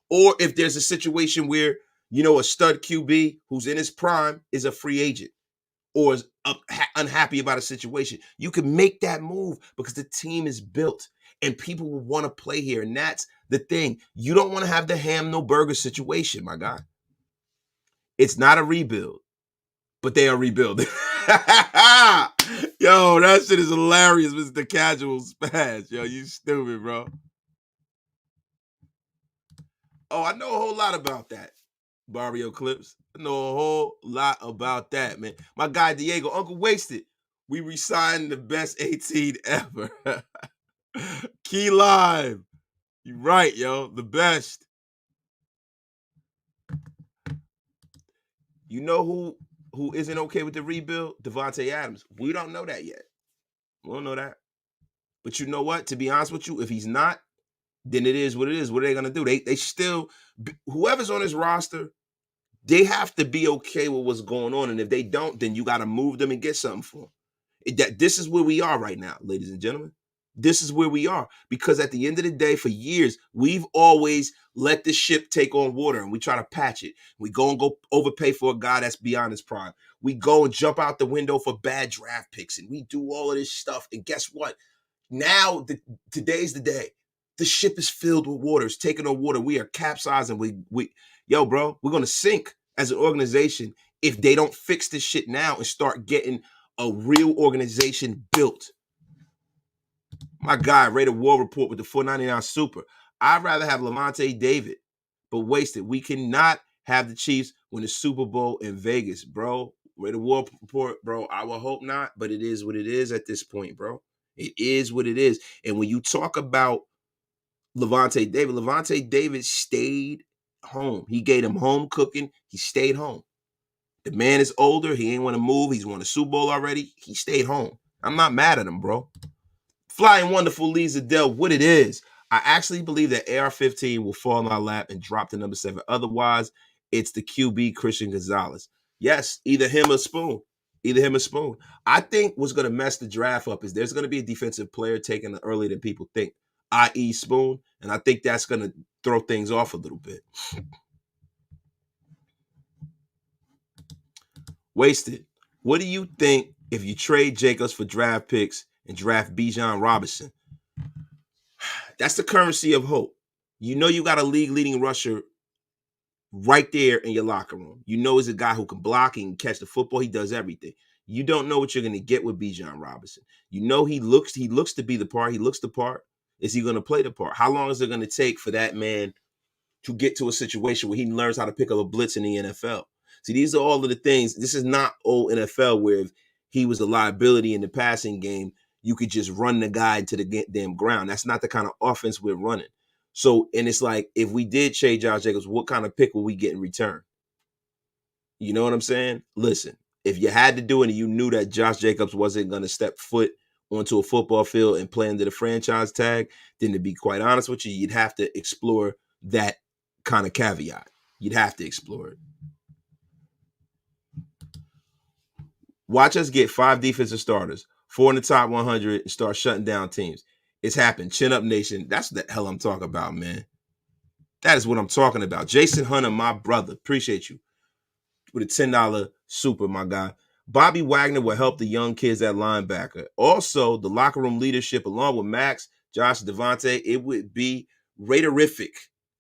Or if there's a situation where, you know, a stud QB who's in his prime is a free agent or is unhappy about a situation, you can make that move because the team is built and people will want to play here. And that's the thing. You don't want to have the ham, no burger situation, my guy. It's not a rebuild, but they are rebuilding. Yo, that shit is hilarious, Mr. Casual Spaz. Yo, you stupid, bro. Oh, I know a whole lot about that. Barrio Clips. I know a whole lot about that, man. My guy Diego, Uncle Wasted. We re-signed the best 18 ever. Key Live. You right, yo. The best. You know who isn't okay with the rebuild? Devontae Adams. We don't know that yet. We don't know that. But you know what? To be honest with you, if he's not, then it is what it is. What are they gonna do? They still, whoever's on this roster, they have to be okay with what's going on. And if they don't, then you got to move them and get something for them. This is where we are right now, ladies and gentlemen. This is where we are. Because at the end of the day, for years, we've always let the ship take on water and we try to patch it. We go overpay for a guy that's beyond his prime. We go and jump out the window for bad draft picks and we do all of this stuff. And guess what? Now, today's the day. The ship is filled with water. It's taking on water. We are capsizing. Yo, bro, we're going to sink as an organization if they don't fix this shit now and start getting a real organization built. My guy, Rated War Report with the 499 Super. I'd rather have Lavonte David, but wasted. We cannot have the Chiefs win the Super Bowl in Vegas, bro. Rated War Report, bro. I will hope not, but it is what it is at this point, bro. It is what it is. And when you talk about Lavonte David stayed home. He gave him home cooking. He stayed home. The man is older. He ain't want to move. He's won a Super Bowl already. He stayed home. I'm not mad at him, bro. Flying Wonderful Lees Adele, what it is. I actually believe that AR-15 will fall in my lap and drop to number 7. Otherwise, it's the QB Christian Gonzalez. Yes, either him or Spoon. I think what's going to mess the draft up is there's going to be a defensive player taken earlier than people think, i.e. Spoon, and I think that's going to throw things off a little bit. Wasted. What do you think if you trade Jacobs for draft picks and draft Bijan Robinson? That's the currency of hope. You know you got a league-leading rusher right there in your locker room. You know he's a guy who can block and catch the football. He does everything. You don't know what you're going to get with Bijan Robinson. You know he looks to be the part. He looks the part. Is he going to play the part? How long is it going to take for that man to get to a situation where he learns how to pick up a blitz in the NFL? See, these are all of the things. This is not old NFL where if he was a liability in the passing game, you could just run the guy to the damn ground. That's not the kind of offense we're running. So, and it's like, if we did trade Josh Jacobs, what kind of pick will we get in return? You know what I'm saying? Listen, if you had to do it and you knew that Josh Jacobs wasn't going to step foot onto a football field and play under the franchise tag, then to be quite honest with you, you'd have to explore that kind of caveat. You'd have to explore it. Watch us get 5 defensive starters, 4 in the top 100, and start shutting down teams. It's happened. Chin Up Nation. That's the hell I'm talking about, man. That is what I'm talking about. Jason Hunter, my brother. Appreciate you. With a $10 super, my guy. Bobby Wagner will help the young kids at linebacker. Also, the locker room leadership, along with Max, Josh, Devontae, it would be Raiderific.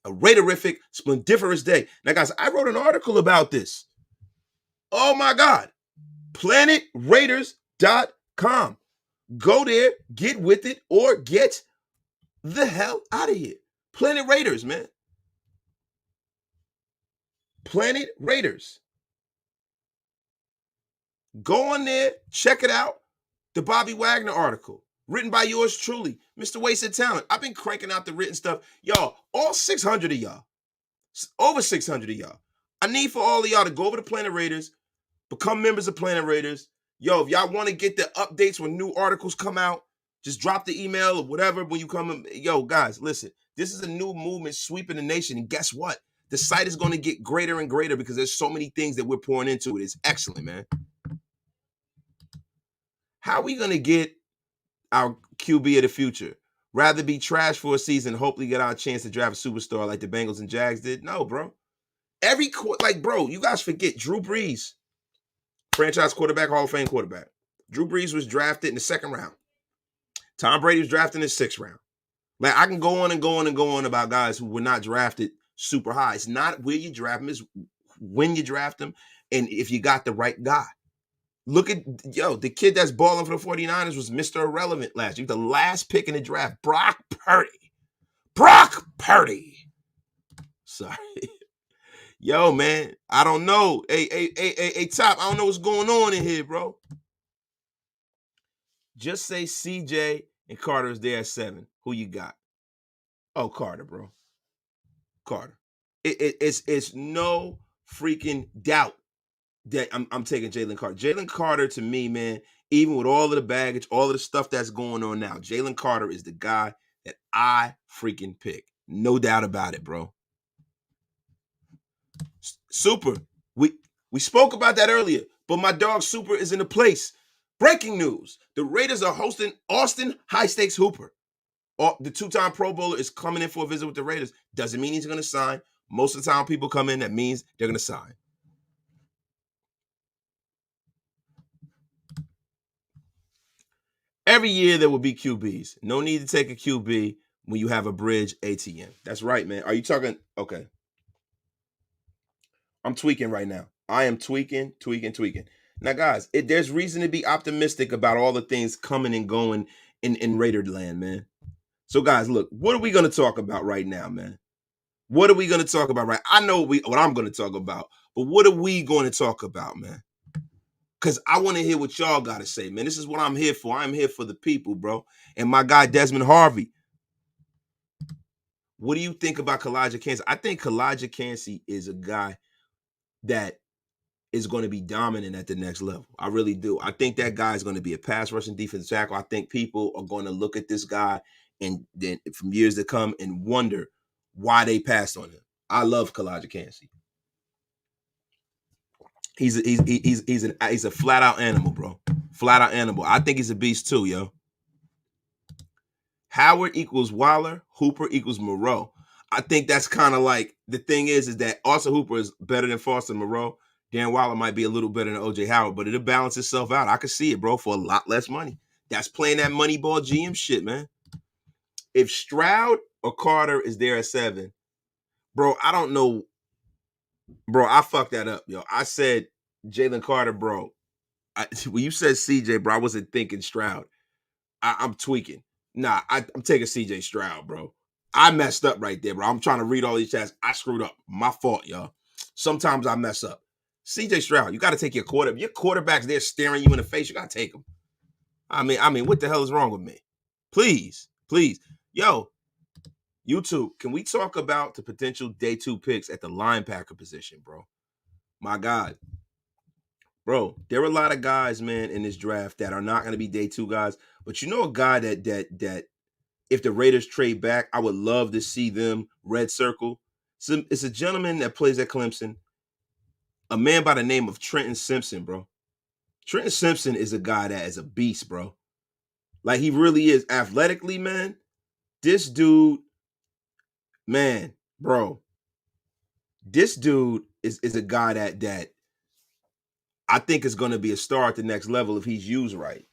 A Raiderific, splendiferous day. Now, guys, I wrote an article about this. Oh, my God. PlanetRaiders.com. Go there, get with it, or get the hell out of here. Planet Raiders, man. Planet Raiders. Go on there, check it out. The Bobby Wagner article, written by yours truly, Mr. Wasted Talent. I've been cranking out the written stuff. Y'all, all 600 of y'all, over 600 of y'all. I need for all of y'all to go over to Planet Raiders, become members of Planet Raiders. Yo, if y'all want to get the updates when new articles come out, just drop the email or whatever when you come. Yo, guys, listen, this is a new movement sweeping the nation. And guess what? The site is going to get greater and greater because there's so many things that we're pouring into it. It's excellent, man. How are we going to get our QB of the future? Rather be trash for a season, hopefully get our chance to draft a superstar like the Bengals and Jags did? No, bro. Bro, you guys forget Drew Brees, franchise quarterback, Hall of Fame quarterback. Drew Brees was drafted in the 2nd round. Tom Brady was drafted in the 6th round. Like, I can go on and go on and go on about guys who were not drafted super high. It's not where you draft them, it's when you draft them and if you got the right guy. Look at, the kid that's balling for the 49ers was Mr. Irrelevant last year. The last pick in the draft, Brock Purdy. Sorry. Yo, man, I don't know. Hey, Top, I don't know what's going on in here, bro. Just say CJ and Carter's there at 7. Who you got? Oh, Carter, bro. Carter. It's no freaking doubt. that I'm taking Jalen Carter. Jalen Carter, to me, man, even with all of the baggage, all of the stuff that's going on now, Jalen Carter is the guy that I freaking pick. No doubt about it, bro. Super. We spoke about that earlier, but my dog Super is in the place. Breaking news: the Raiders are hosting Austin High Stakes Hooper. The two-time Pro Bowler is coming in for a visit with the Raiders. Doesn't mean he's going to sign. Most of the time, people come in, that means they're going to sign. Every year there will be QBs. No need to take a QB when you have a bridge ATM. That's right, man. Are you talking? Okay. I'm tweaking right now. I am tweaking. Now, guys, there's reason to be optimistic about all the things coming and going in Raider land, man. So, guys, look, what are we going to talk about right now, man? What are we going to talk about, right? I know what I'm going to talk about, but what are we going to talk about, man? Because I want to hear what y'all got to say, man. This is what I'm here for. I'm here for the people, bro. And my guy, Desmond Harvey. What do you think about Kalijah Kancey? I think Kalijah Kancey is a guy that is going to be dominant at the next level. I really do. I think that guy is going to be a pass rushing defensive tackle. I think people are going to look at this guy and then from years to come and wonder why they passed on him. I love Kalijah Kancey. He's a flat out animal, bro. Flat out animal. I think he's a beast too, yo. Howard equals Waller, Hooper equals Moreau. I think that's kind of like the thing is that Austin Hooper is better than Foster Moreau. Darren Waller might be a little better than J.Howard, but it'll balance itself out. I can see it, bro, for a lot less money. That's playing that Moneyball GM shit, man. If Stroud or Carter is there at 7, bro, I don't know. Bro, I fucked that up, yo. I said Jalen Carter, bro. When you said CJ, bro, I wasn't thinking Stroud. I'm tweaking. Nah, I'm taking CJ Stroud, bro. I messed up right there, bro. I'm trying to read all these chats. I screwed up. My fault, y'all. Sometimes I mess up. CJ Stroud, you got to take your quarterback. Your quarterback's there staring you in the face. You got to take him. I mean, what the hell is wrong with me? Please. Yo, YouTube, can we talk about the potential day 2 picks at the linebacker position, bro? My God. Bro, there are a lot of guys, man, in this draft that are not going to be day 2 guys. But you know a guy that if the Raiders trade back, I would love to see them red circle. So it's a gentleman that plays at Clemson, a man by the name of Trenton Simpson, bro. Trenton Simpson is a guy that is a beast, bro. Like, he really is. Athletically, man, this dude, man, bro, this dude is a guy that I think is going to be a star at the next level if he's used right.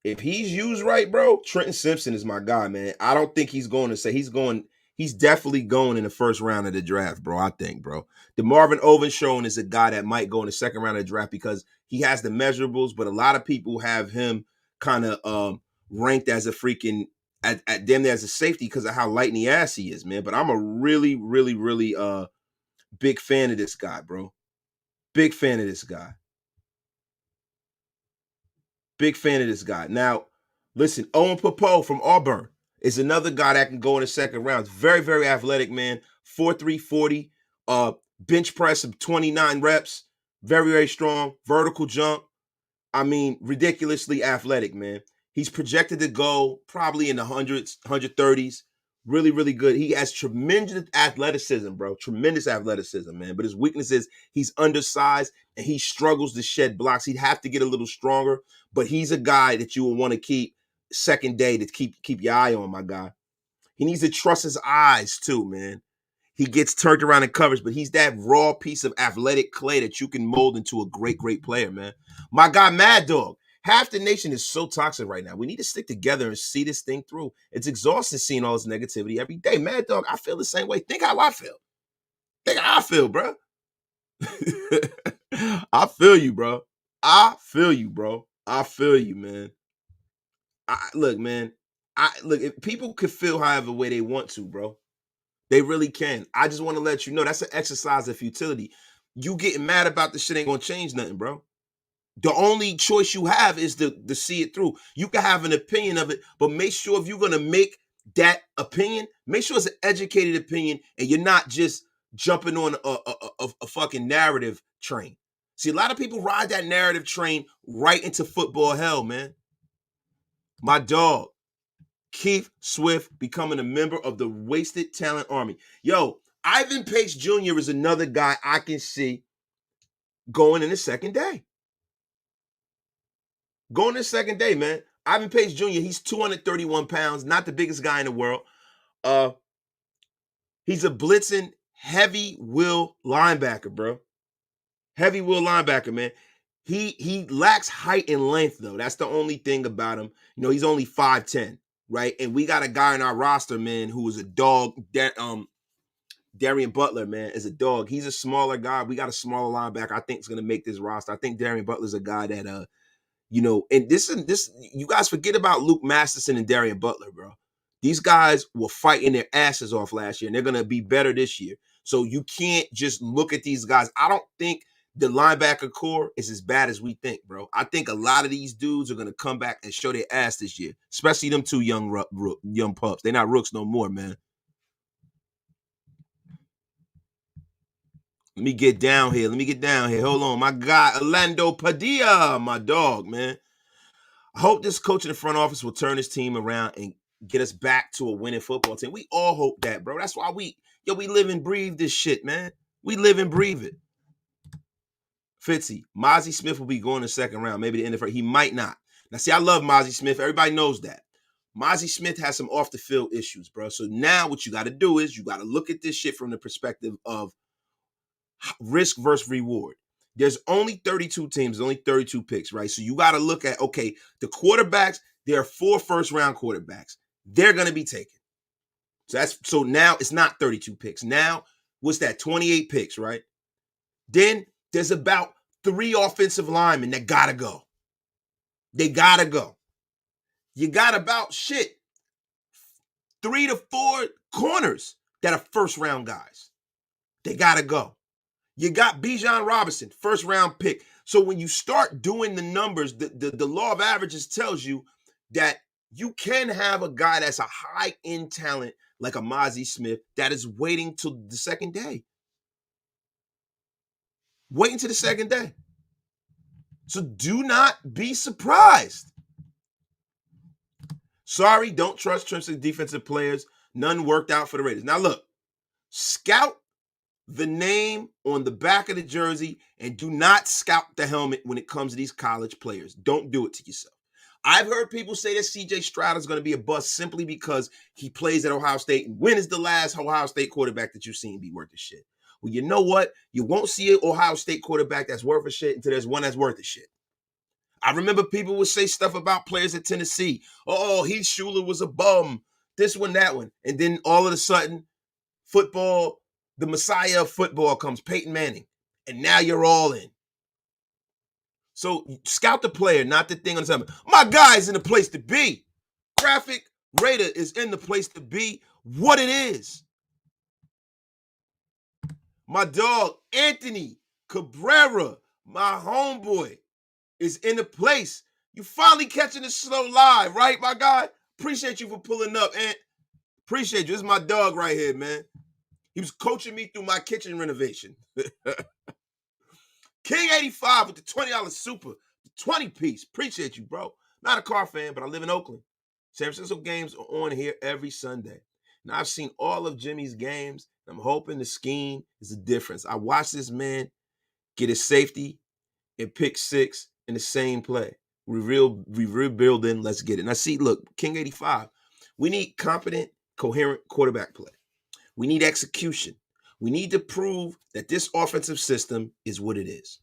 If he's used right, bro, Trenton Simpson is my guy, man. I don't think he's definitely going in the first round of the draft, bro. I think, bro. The Marvin Overshown is a guy that might go in the second round of the draft because he has the measurables, but a lot of people have him kind of ranked as a freaking at them as a safety because of how light in the ass he is, man. But I'm a really, really, really big fan of this guy, bro. Big fan of this guy. Big fan of this guy. Now, listen, Owen Popo from Auburn is another guy that can go in the second round. Very, very athletic, man. 4'3", 40. Bench press of 29 reps. Very, very strong. Vertical jump. I mean, ridiculously athletic, man. He's projected to go probably in the 130s. Really, really good. He has tremendous athleticism, bro. Tremendous athleticism, man. But his weakness is he's undersized and he struggles to shed blocks. He'd have to get a little stronger, but he's a guy that you will want to keep second day to keep your eye on, my guy. He needs to trust his eyes too, man. He gets turned around in coverage, but he's that raw piece of athletic clay that you can mold into a great, great player, man. My guy, Mad Dog. Half the nation is so toxic right now. We need to stick together and see this thing through. It's exhausting seeing all this negativity every day. Mad Dog, I feel the same way. Think how I feel. Think how I feel, bro. I feel you, bro. I feel you, bro. I feel you, man. Look, man. If people could feel however way they want to, bro. They really can. I just want to let you know that's an exercise of futility. You getting mad about this shit ain't gonna change nothing, bro. The only choice you have is to see it through. You can have an opinion of it, but make sure if you're going to make that opinion, make sure it's an educated opinion and you're not just jumping on a fucking narrative train. See, a lot of people ride that narrative train right into football hell, man. My dog, Keith Swift, becoming a member of the Wasted Talent Army. Yo, Ivan Pace Jr. is another guy I can see going in the second day. Going in the second day, man. Ivan Pace Jr., he's 231 pounds, not the biggest guy in the world. He's a blitzing heavy will linebacker, bro. Heavy will linebacker, man. He lacks height and length, though. That's the only thing about him. You know, he's only 5'10", right? And we got a guy in our roster, man, who is a dog. Darian Butler, man, is a dog. He's a smaller guy. We got a smaller linebacker. I think is going to make this roster. I think Darian Butler's a guy that, you know, and this, you guys forget about Luke Masterson and Darian Butler, bro. These guys were fighting their asses off last year, and they're going to be better this year. So you can't just look at these guys. I don't think the linebacker core is as bad as we think, bro. I think a lot of these dudes are going to come back and show their ass this year, especially them two young pups. They're not rooks no more, man. Let me get down here. Hold on. My guy, Orlando Padilla, my dog, man. I hope this coach in the front office will turn his team around and get us back to a winning football team. We all hope that, bro. That's why we live and breathe this shit, man. We live and breathe it. Fitzy, Mozzie Smith will be going in the second round, maybe the end of the first. He might not. Now, see, I love Mozzie Smith. Everybody knows that. Mozzie Smith has some off-the-field issues, bro. So now what you got to do is you got to look at this shit from the perspective of risk versus reward. There's only 32 teams, only 32 picks, right? So you got to look at, okay, the quarterbacks, there are 4 first-round quarterbacks. They're going to be taken. So now it's not 32 picks. Now, what's that? 28 picks, right? Then there's about 3 offensive linemen that got to go. They got to go. You got about 3 to 4 corners that are first-round guys. They got to go. You got Bijan Robinson, first-round pick. So when you start doing the numbers, the law of averages tells you that you can have a guy that's a high-end talent like a Mozzie Smith that is waiting till the second day. Waiting till the second day. So do not be surprised. Sorry, don't trust Trim's defensive players. None worked out for the Raiders. Now look, scout the name on the back of the jersey and do not scout the helmet when it comes to these college players. Don't do it to yourself. I've heard people say that C.J. Stroud is going to be a bust simply because he plays at Ohio State. And when is the last Ohio State quarterback that you've seen be worth a shit? Well, you know what? You won't see an Ohio State quarterback that's worth a shit until there's one that's worth a shit. I remember people would say stuff about players at Tennessee. Oh, Heath Schuler was a bum. This one, that one. And then all of a sudden, football, the messiah of football comes, Peyton Manning. And now you're all in. So scout the player, not the thing on the side. My guy is in the place to be. Graphic Raider is in the place to be what it is. My dog, Anthony Cabrera, my homeboy, is in the place. You finally catching the slow live, right, my guy? Appreciate you for pulling up, Ant. Appreciate you. This is my dog right here, man. He was coaching me through my kitchen renovation. King 85 with the $20 super, the 20-piece. Appreciate you, bro. Not a car fan, but I live in Oakland. San Francisco games are on here every Sunday. Now, I've seen all of Jimmy's games. I'm hoping the scheme is the difference. I watched this man get his safety and pick 6 in the same play. We rebuilding. Let's get it. Now, see, look, King 85. We need competent, coherent quarterback play. We need execution. We need to prove that this offensive system is what it is.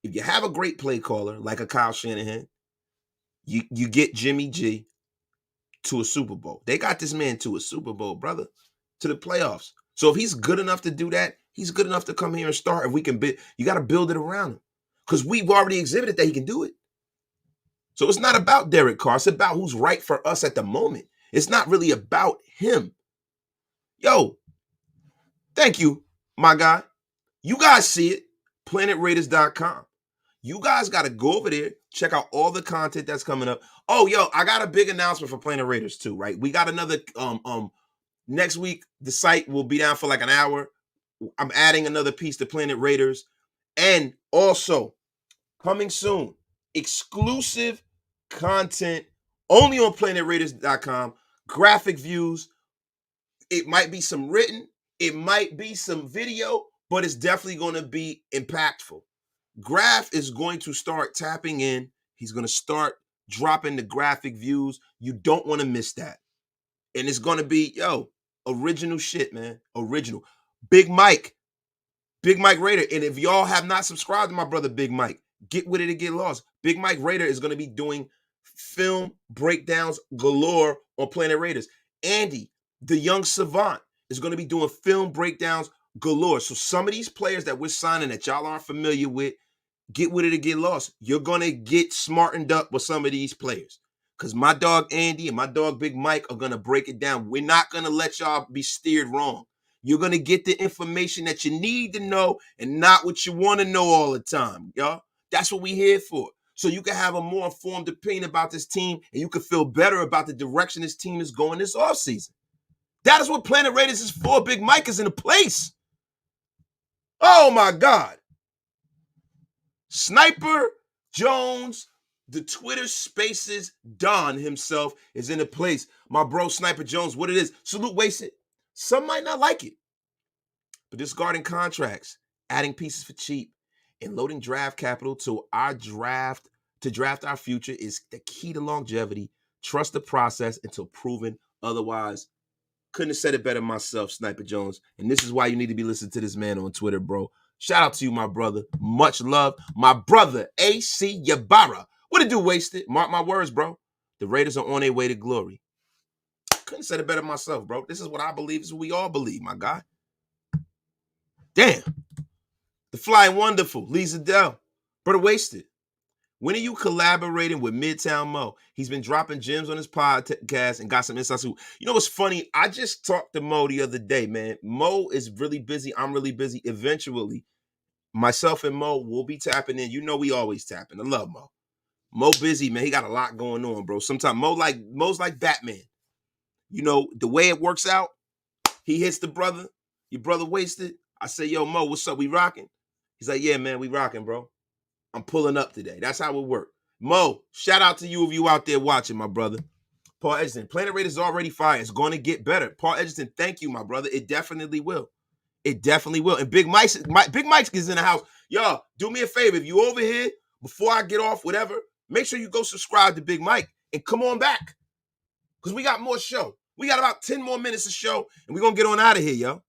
If you have a great play caller like a Kyle Shanahan, you get Jimmy G to a Super Bowl. They got this man to a Super Bowl, brother, to the playoffs. So if he's good enough to do that, he's good enough to come here and start. If we can you got to build it around him because we've already exhibited that he can do it. So it's not about Derek Carr. It's about who's right for us at the moment. It's not really about him. Yo, thank you, my guy. You guys see it, planetraiders.com. You guys got to go over there, check out all the content that's coming up. Oh, yo, I got a big announcement for Planet Raiders too, right? We got another, next week, the site will be down for like an hour. I'm adding another piece to Planet Raiders. And also, coming soon, exclusive content only on PlanetRaiders.com, graphic views. It might be some written, it might be some video, but it's definitely going to be impactful. Graph is going to start tapping in. He's going to start dropping the graphic views. You don't want to miss that. And it's going to be, original shit, man. Original. Big Mike Raider. And if y'all have not subscribed to my brother Big Mike, get with it and get lost. Big Mike Raider is going to be doing film breakdowns galore on Planet Raiders. Andy, the young savant, is going to be doing film breakdowns galore. So some of these players that we're signing that y'all aren't familiar with, get with it or get lost. You're going to get smartened up with some of these players. Because my dog Andy and my dog Big Mike are going to break it down. We're not going to let y'all be steered wrong. You're going to get the information that you need to know and not what you want to know all the time, y'all. That's what we're here for. So you can have a more informed opinion about this team and you can feel better about the direction this team is going this offseason. That is what Planet Raiders is for. Big Mike is in the place. Oh, my God. Sniper Jones, the Twitter Spaces Don himself is in the place. My bro, Sniper Jones, what it is. Salute Wasted. Some might not like it. But discarding contracts, adding pieces for cheap, and loading draft capital to draft our future is the key to longevity. Trust the process until proven otherwise. Couldn't have said it better myself, Sniper Jones. And this is why you need to be listening to this man on Twitter, bro. Shout out to you, my brother. Much love. My brother, AC Yabara. What it do, Wasted? Mark my words, bro. The Raiders are on their way to glory. Couldn't have said it better myself, bro. This is what I believe. This is what we all believe, my guy. Damn. The Flying Wonderful, Lisa Dell. Brother Wasted. When are you collaborating with Midtown Mo? He's been dropping gems on his podcast and got some insights. You know what's funny? I just talked to Mo the other day, man. Mo is really busy. I'm really busy. Eventually, myself and Mo will be tapping in. You know we always tapping. I love Mo. Mo busy, man. He got a lot going on, bro. Sometimes Mo's like Batman. You know, the way it works out, he hits the brother. Your brother Wasted. I say, yo, Mo, what's up? We rocking? He's like, yeah, man, we rocking, bro. I'm pulling up today. That's how it works. Mo, shout out to you if you out there watching, my brother. Paul Edgerton, Planet Raiders is already fire. It's going to get better. Paul Edgerton, thank you, my brother. It definitely will. It definitely will. And Big Mike is in the house. Y'all, do me a favor. If you over here, before I get off, whatever, make sure you go subscribe to Big Mike and come on back. Because we got more show. We got about 10 more minutes of show, and we're going to get on out of here, yo.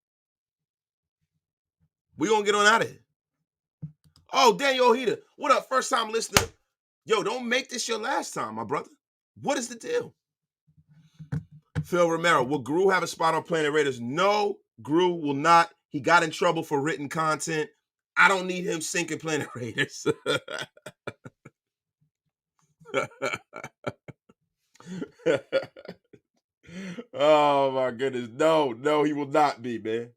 We're going to get on out of here. Oh, Daniel Ojeda, what up? First time listener. Yo, don't make this your last time, my brother. What is the deal? Phil Romero, will Gru have a spot on Planet Raiders? No, Gru will not. He got in trouble for written content. I don't need him sinking Planet Raiders. Oh, my goodness. No, he will not be, man.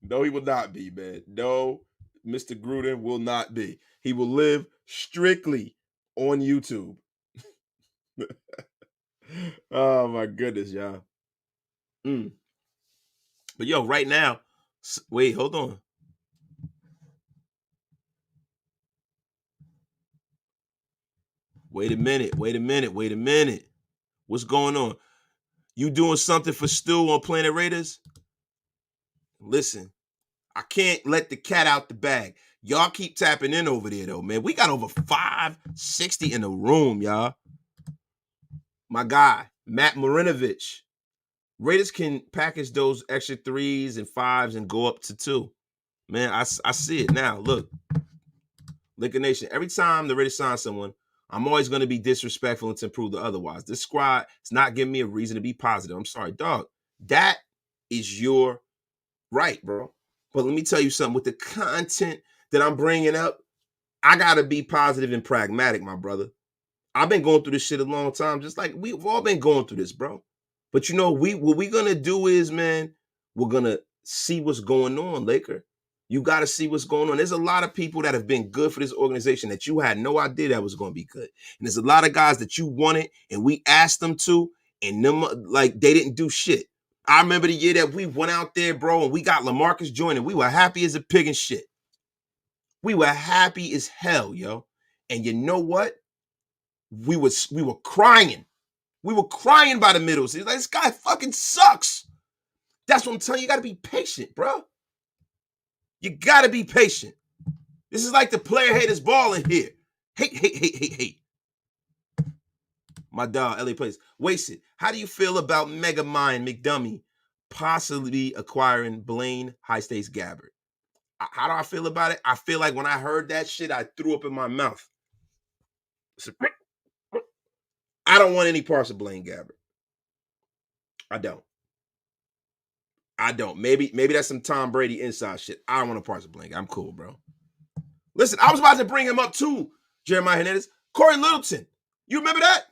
No, he will not be, man. No, Mr. Gruden will not be. He will live strictly on YouTube. Oh, my goodness, y'all. But, yo, right now, wait, hold on. Wait a minute. What's going on? You doing something for Stu on Planet Raiders? Listen, I can't let the cat out the bag. Y'all keep tapping in over there, though, man. We got over 560 in the room, y'all. My guy, Matt Marinovich. Raiders can package those extra 3s and 5s and go up to 2. Man, I see it now. Look, Liquor Nation, every time the Raiders sign someone, I'm always going to be disrespectful and to prove the otherwise. This squad is not giving me a reason to be positive. I'm sorry, dog. That is your right, bro. But let me tell you something. With the content that I'm bringing up, I got to be positive and pragmatic, my brother. I've been going through this shit a long time, just like we've all been going through this, bro. But you know, what we're going to do is, man, we're going to see what's going on, Laker. You got to see what's going on. There's a lot of people that have been good for this organization that you had no idea that was going to be good. And there's a lot of guys that you wanted and we asked them to, and them like they didn't do shit. I remember the year that we went out there, bro, and we got LaMarcus Joyner. We were happy as a pig and shit. We were happy as hell, yo. And you know what? We were crying. We were crying by the middle. Like, this guy fucking sucks. That's what I'm telling you. You got to be patient, bro. You got to be patient. This is like the player haters ball in here. Hate. My dog, LA Place. Wasted. How do you feel about Mega Mind McDummy possibly acquiring Blaine High Stakes Gabbard? How do I feel about it? I feel like when I heard that shit, I threw up in my mouth. I don't want any parts of Blaine Gabbard. I don't. Maybe that's some Tom Brady inside shit. I don't want a parts of Blaine. I'm cool, bro. Listen, I was about to bring him up too, Jeremiah Hernandez. Corey Littleton. You remember that?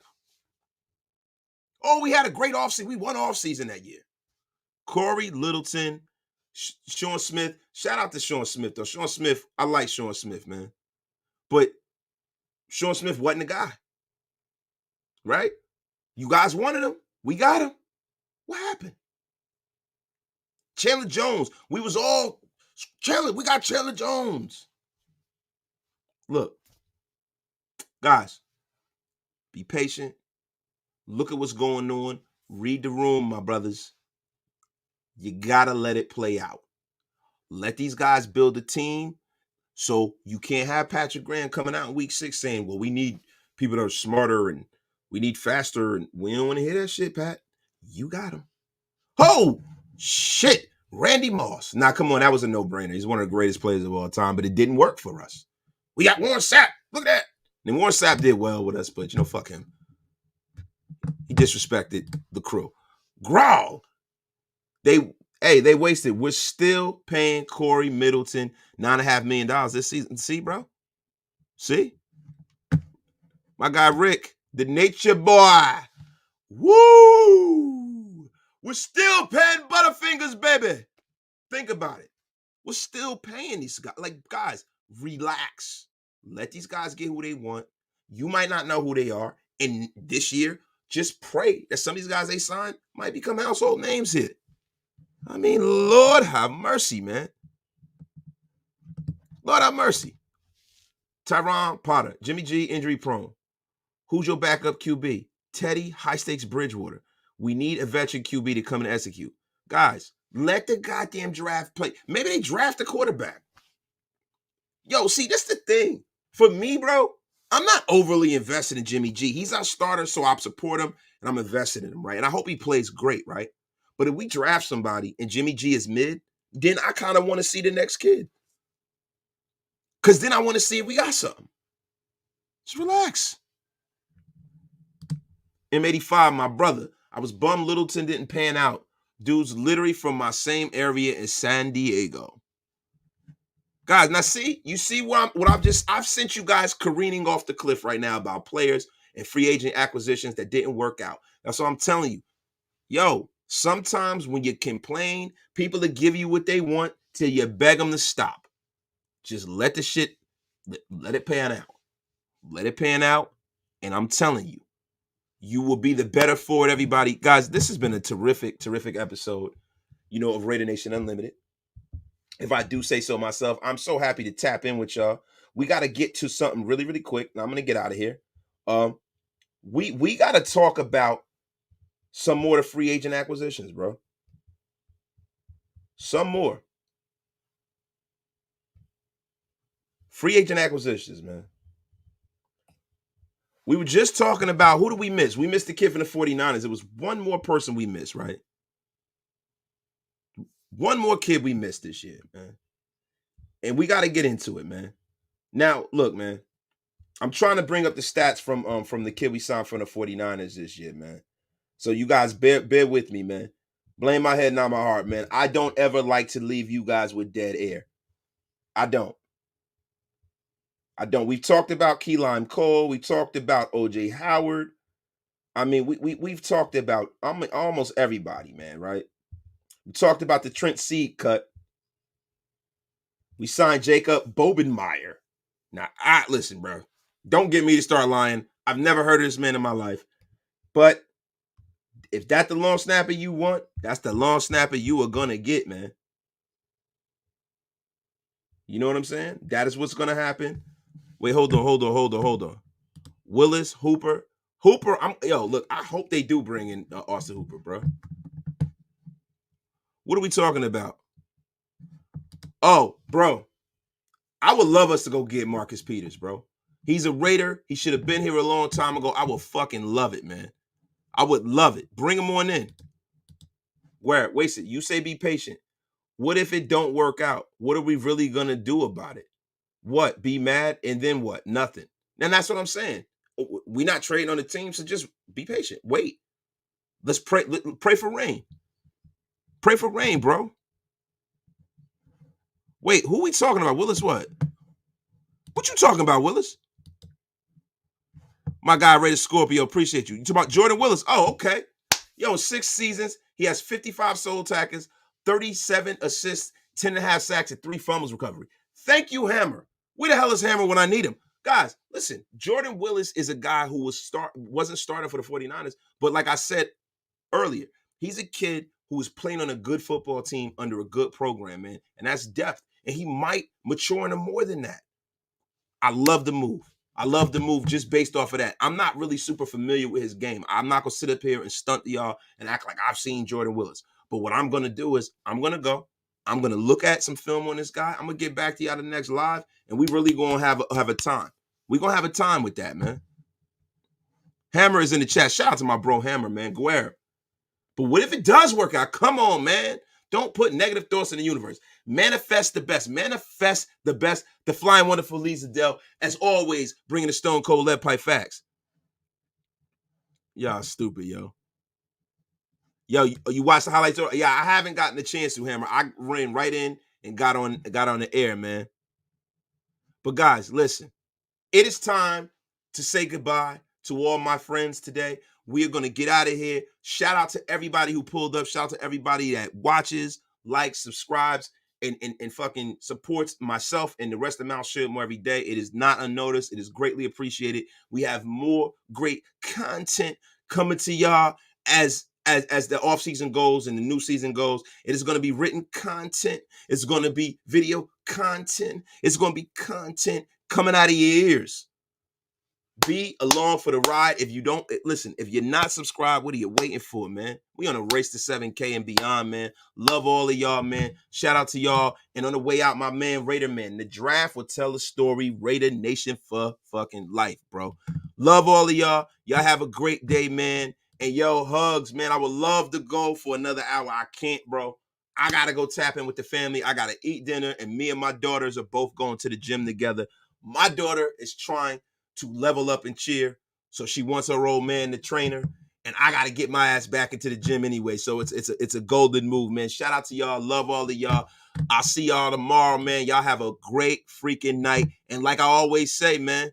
Oh, we had a great offseason. We won offseason that year. Corey Littleton, Sean Smith. Shout out to Sean Smith, though. Sean Smith, I like Sean Smith, man. But Sean Smith wasn't the guy. Right? You guys wanted him. We got him. What happened? Chandler Jones. We got Chandler Jones. Look, guys, be patient. Look at what's going on. Read the room, my brothers. You got to let it play out. Let these guys build a team so you can't have Patrick Graham coming out in week 6 saying, well, we need people that are smarter and we need faster. And we don't want to hear that shit, Pat. You got him. Oh, shit. Randy Moss. Now, come on. That was a no-brainer. He's one of the greatest players of all time, but it didn't work for us. We got Warren Sapp. Look at that. And Warren Sapp did well with us, but, fuck him. He disrespected the crew. Growl. They wasted. We're still paying Corey Middleton $9.5 million this season. See, bro? See? My guy Rick, the nature boy. Woo! We're still paying Butterfingers, baby. Think about it. We're still paying these guys. Like, guys, relax. Let these guys get who they want. You might not know who they are. And this year, just pray that some of these guys they signed might become household names here. I mean, Lord have mercy, man. Lord have mercy. Tyron Potter, Jimmy G, injury prone. Who's your backup QB? Teddy, high stakes Bridgewater. We need a veteran QB to come and execute. Guys, let the goddamn draft play. Maybe they draft a quarterback. Yo, see, that's the thing. For me, bro, I'm not overly invested in Jimmy G. He's our starter, so I support him, and I'm invested in him, right? And I hope he plays great, right? But if we draft somebody and Jimmy G is mid, then I kind of want to see the next kid. Because then I want to see if we got something. Just relax. M85, my brother. I was bummed Littleton didn't pan out. Dude's literally from my same area in San Diego. Guys, now see, you see what I've sent you guys careening off the cliff right now about players and free agent acquisitions that didn't work out. That's what I'm telling you. Yo, sometimes when you complain, people will give you what they want till you beg them to stop. Just let the shit, let it pan out. Let it pan out. And I'm telling you, you will be the better for it, everybody. Guys, this has been a terrific, terrific episode, of Raider Nation Unlimited. If I do say so myself, I'm so happy to tap in with y'all. We got to get to something really, really quick. Now I'm going to get out of here. We got to talk about some more of the free agent acquisitions, bro. Some more. Free agent acquisitions, man. We were just talking about, who did we miss? We missed the kid from the 49ers. It was one more person we missed, right? One more kid we missed this year, man. And we got to get into it, man. Now, look, man. I'm trying to bring up the stats from the kid we signed from the 49ers this year, man. So you guys bear with me, man. Blame my head, not my heart, man. I don't ever like to leave you guys with dead air. I don't. We've talked about Key Lime Cole. We talked about J.Howard. I mean, we've talked about almost everybody, man, right? We talked about the Trent Seed cut. We signed Jacob Bobenmeyer. Now, listen, bro. Don't get me to start lying. I've never heard of this man in my life. But if that's the long snapper you want, that's the long snapper you are gonna get, man. You know what I'm saying? That is what's gonna happen. Wait, hold on. Willis, Hooper. Look, I hope they do bring in Austin Hooper, bro. What are we talking about? Oh, bro. I would love us to go get Marcus Peters, bro. He's a Raider. He should have been here a long time ago. I would fucking love it, man. I would love it. Bring him on in. Where? Wait, you say be patient. What if it don't work out? What are we really going to do about it? What? Be mad and then what? Nothing. And that's what I'm saying. We're not trading on the team, so just be patient. Wait. Let's pray for rain. Pray for rain, bro. Wait, who we talking about? Willis what? What you talking about, Willis? My guy, Raider Scorpio, appreciate you. You talking about Jordan Willis? Oh, okay. Yo, 6 seasons. He has 55 solo tackles, 37 assists, 10.5 sacks, and 3 fumbles recovery. Thank you, Hammer. Where the hell is Hammer when I need him? Guys, listen, Jordan Willis is a guy who wasn't starting for the 49ers, but like I said earlier, he's a kid who is playing on a good football team under a good program, man, and that's depth. And he might mature into more than that. I love the move. I love the move just based off of that. I'm not really super familiar with his game. I'm not going to sit up here and stunt y'all and act like I've seen Jordan Willis. But what I'm going to do is I'm going to look at some film on this guy. I'm going to get back to you on the next live, and we really going to have a time. We're going to have a time with that, man. Hammer is in the chat. Shout out to my bro Hammer, man. Guerra. But what if it does work out? Come on, man. Don't put negative thoughts in the universe. Manifest the best. Manifest the best. The flying wonderful Lisa Dell, as always, bringing the stone cold lead pipe facts. Y'all stupid, yo. Yo, you watched the highlights? Yeah, I haven't gotten the chance to, Hammer. I ran right in and got on the air, man. But guys, listen. It is time to say goodbye to all my friends today. We are going to get out of here. Shout out to everybody who pulled up. Shout out to everybody that watches, likes, subscribes, and fucking supports myself and the rest of Mount Shirtmore every day. It is not unnoticed. It is greatly appreciated. We have more great content coming to y'all as the offseason goes and the new season goes. It is going to be written content. It's going to be video content. It's going to be content coming out of your ears. Be along for the ride. If you don't, listen, if you're not subscribed, what are you waiting for, man? We on a race to 7K and beyond, man. Love all of y'all, man. Shout out to y'all. And on the way out, my man, Raider Man. The draft will tell a story. Raider Nation for fucking life, bro. Love all of y'all. Y'all have a great day, man. And yo, hugs, man. I would love to go for another hour. I can't, bro. I got to go tap in with the family. I got to eat dinner. And me and my daughters are both going to the gym together. My daughter is trying to level up and cheer. So she wants her old man to train her. And I got to get my ass back into the gym anyway. So it's a golden move, man. Shout out to y'all. Love all of y'all. I'll see y'all tomorrow, man. Y'all have a great freaking night. And like I always say, man.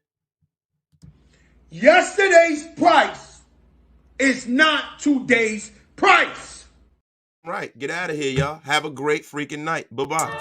Yesterday's price is not today's price.
Right. Get out of here, y'all. Have a great freaking night. Bye-bye.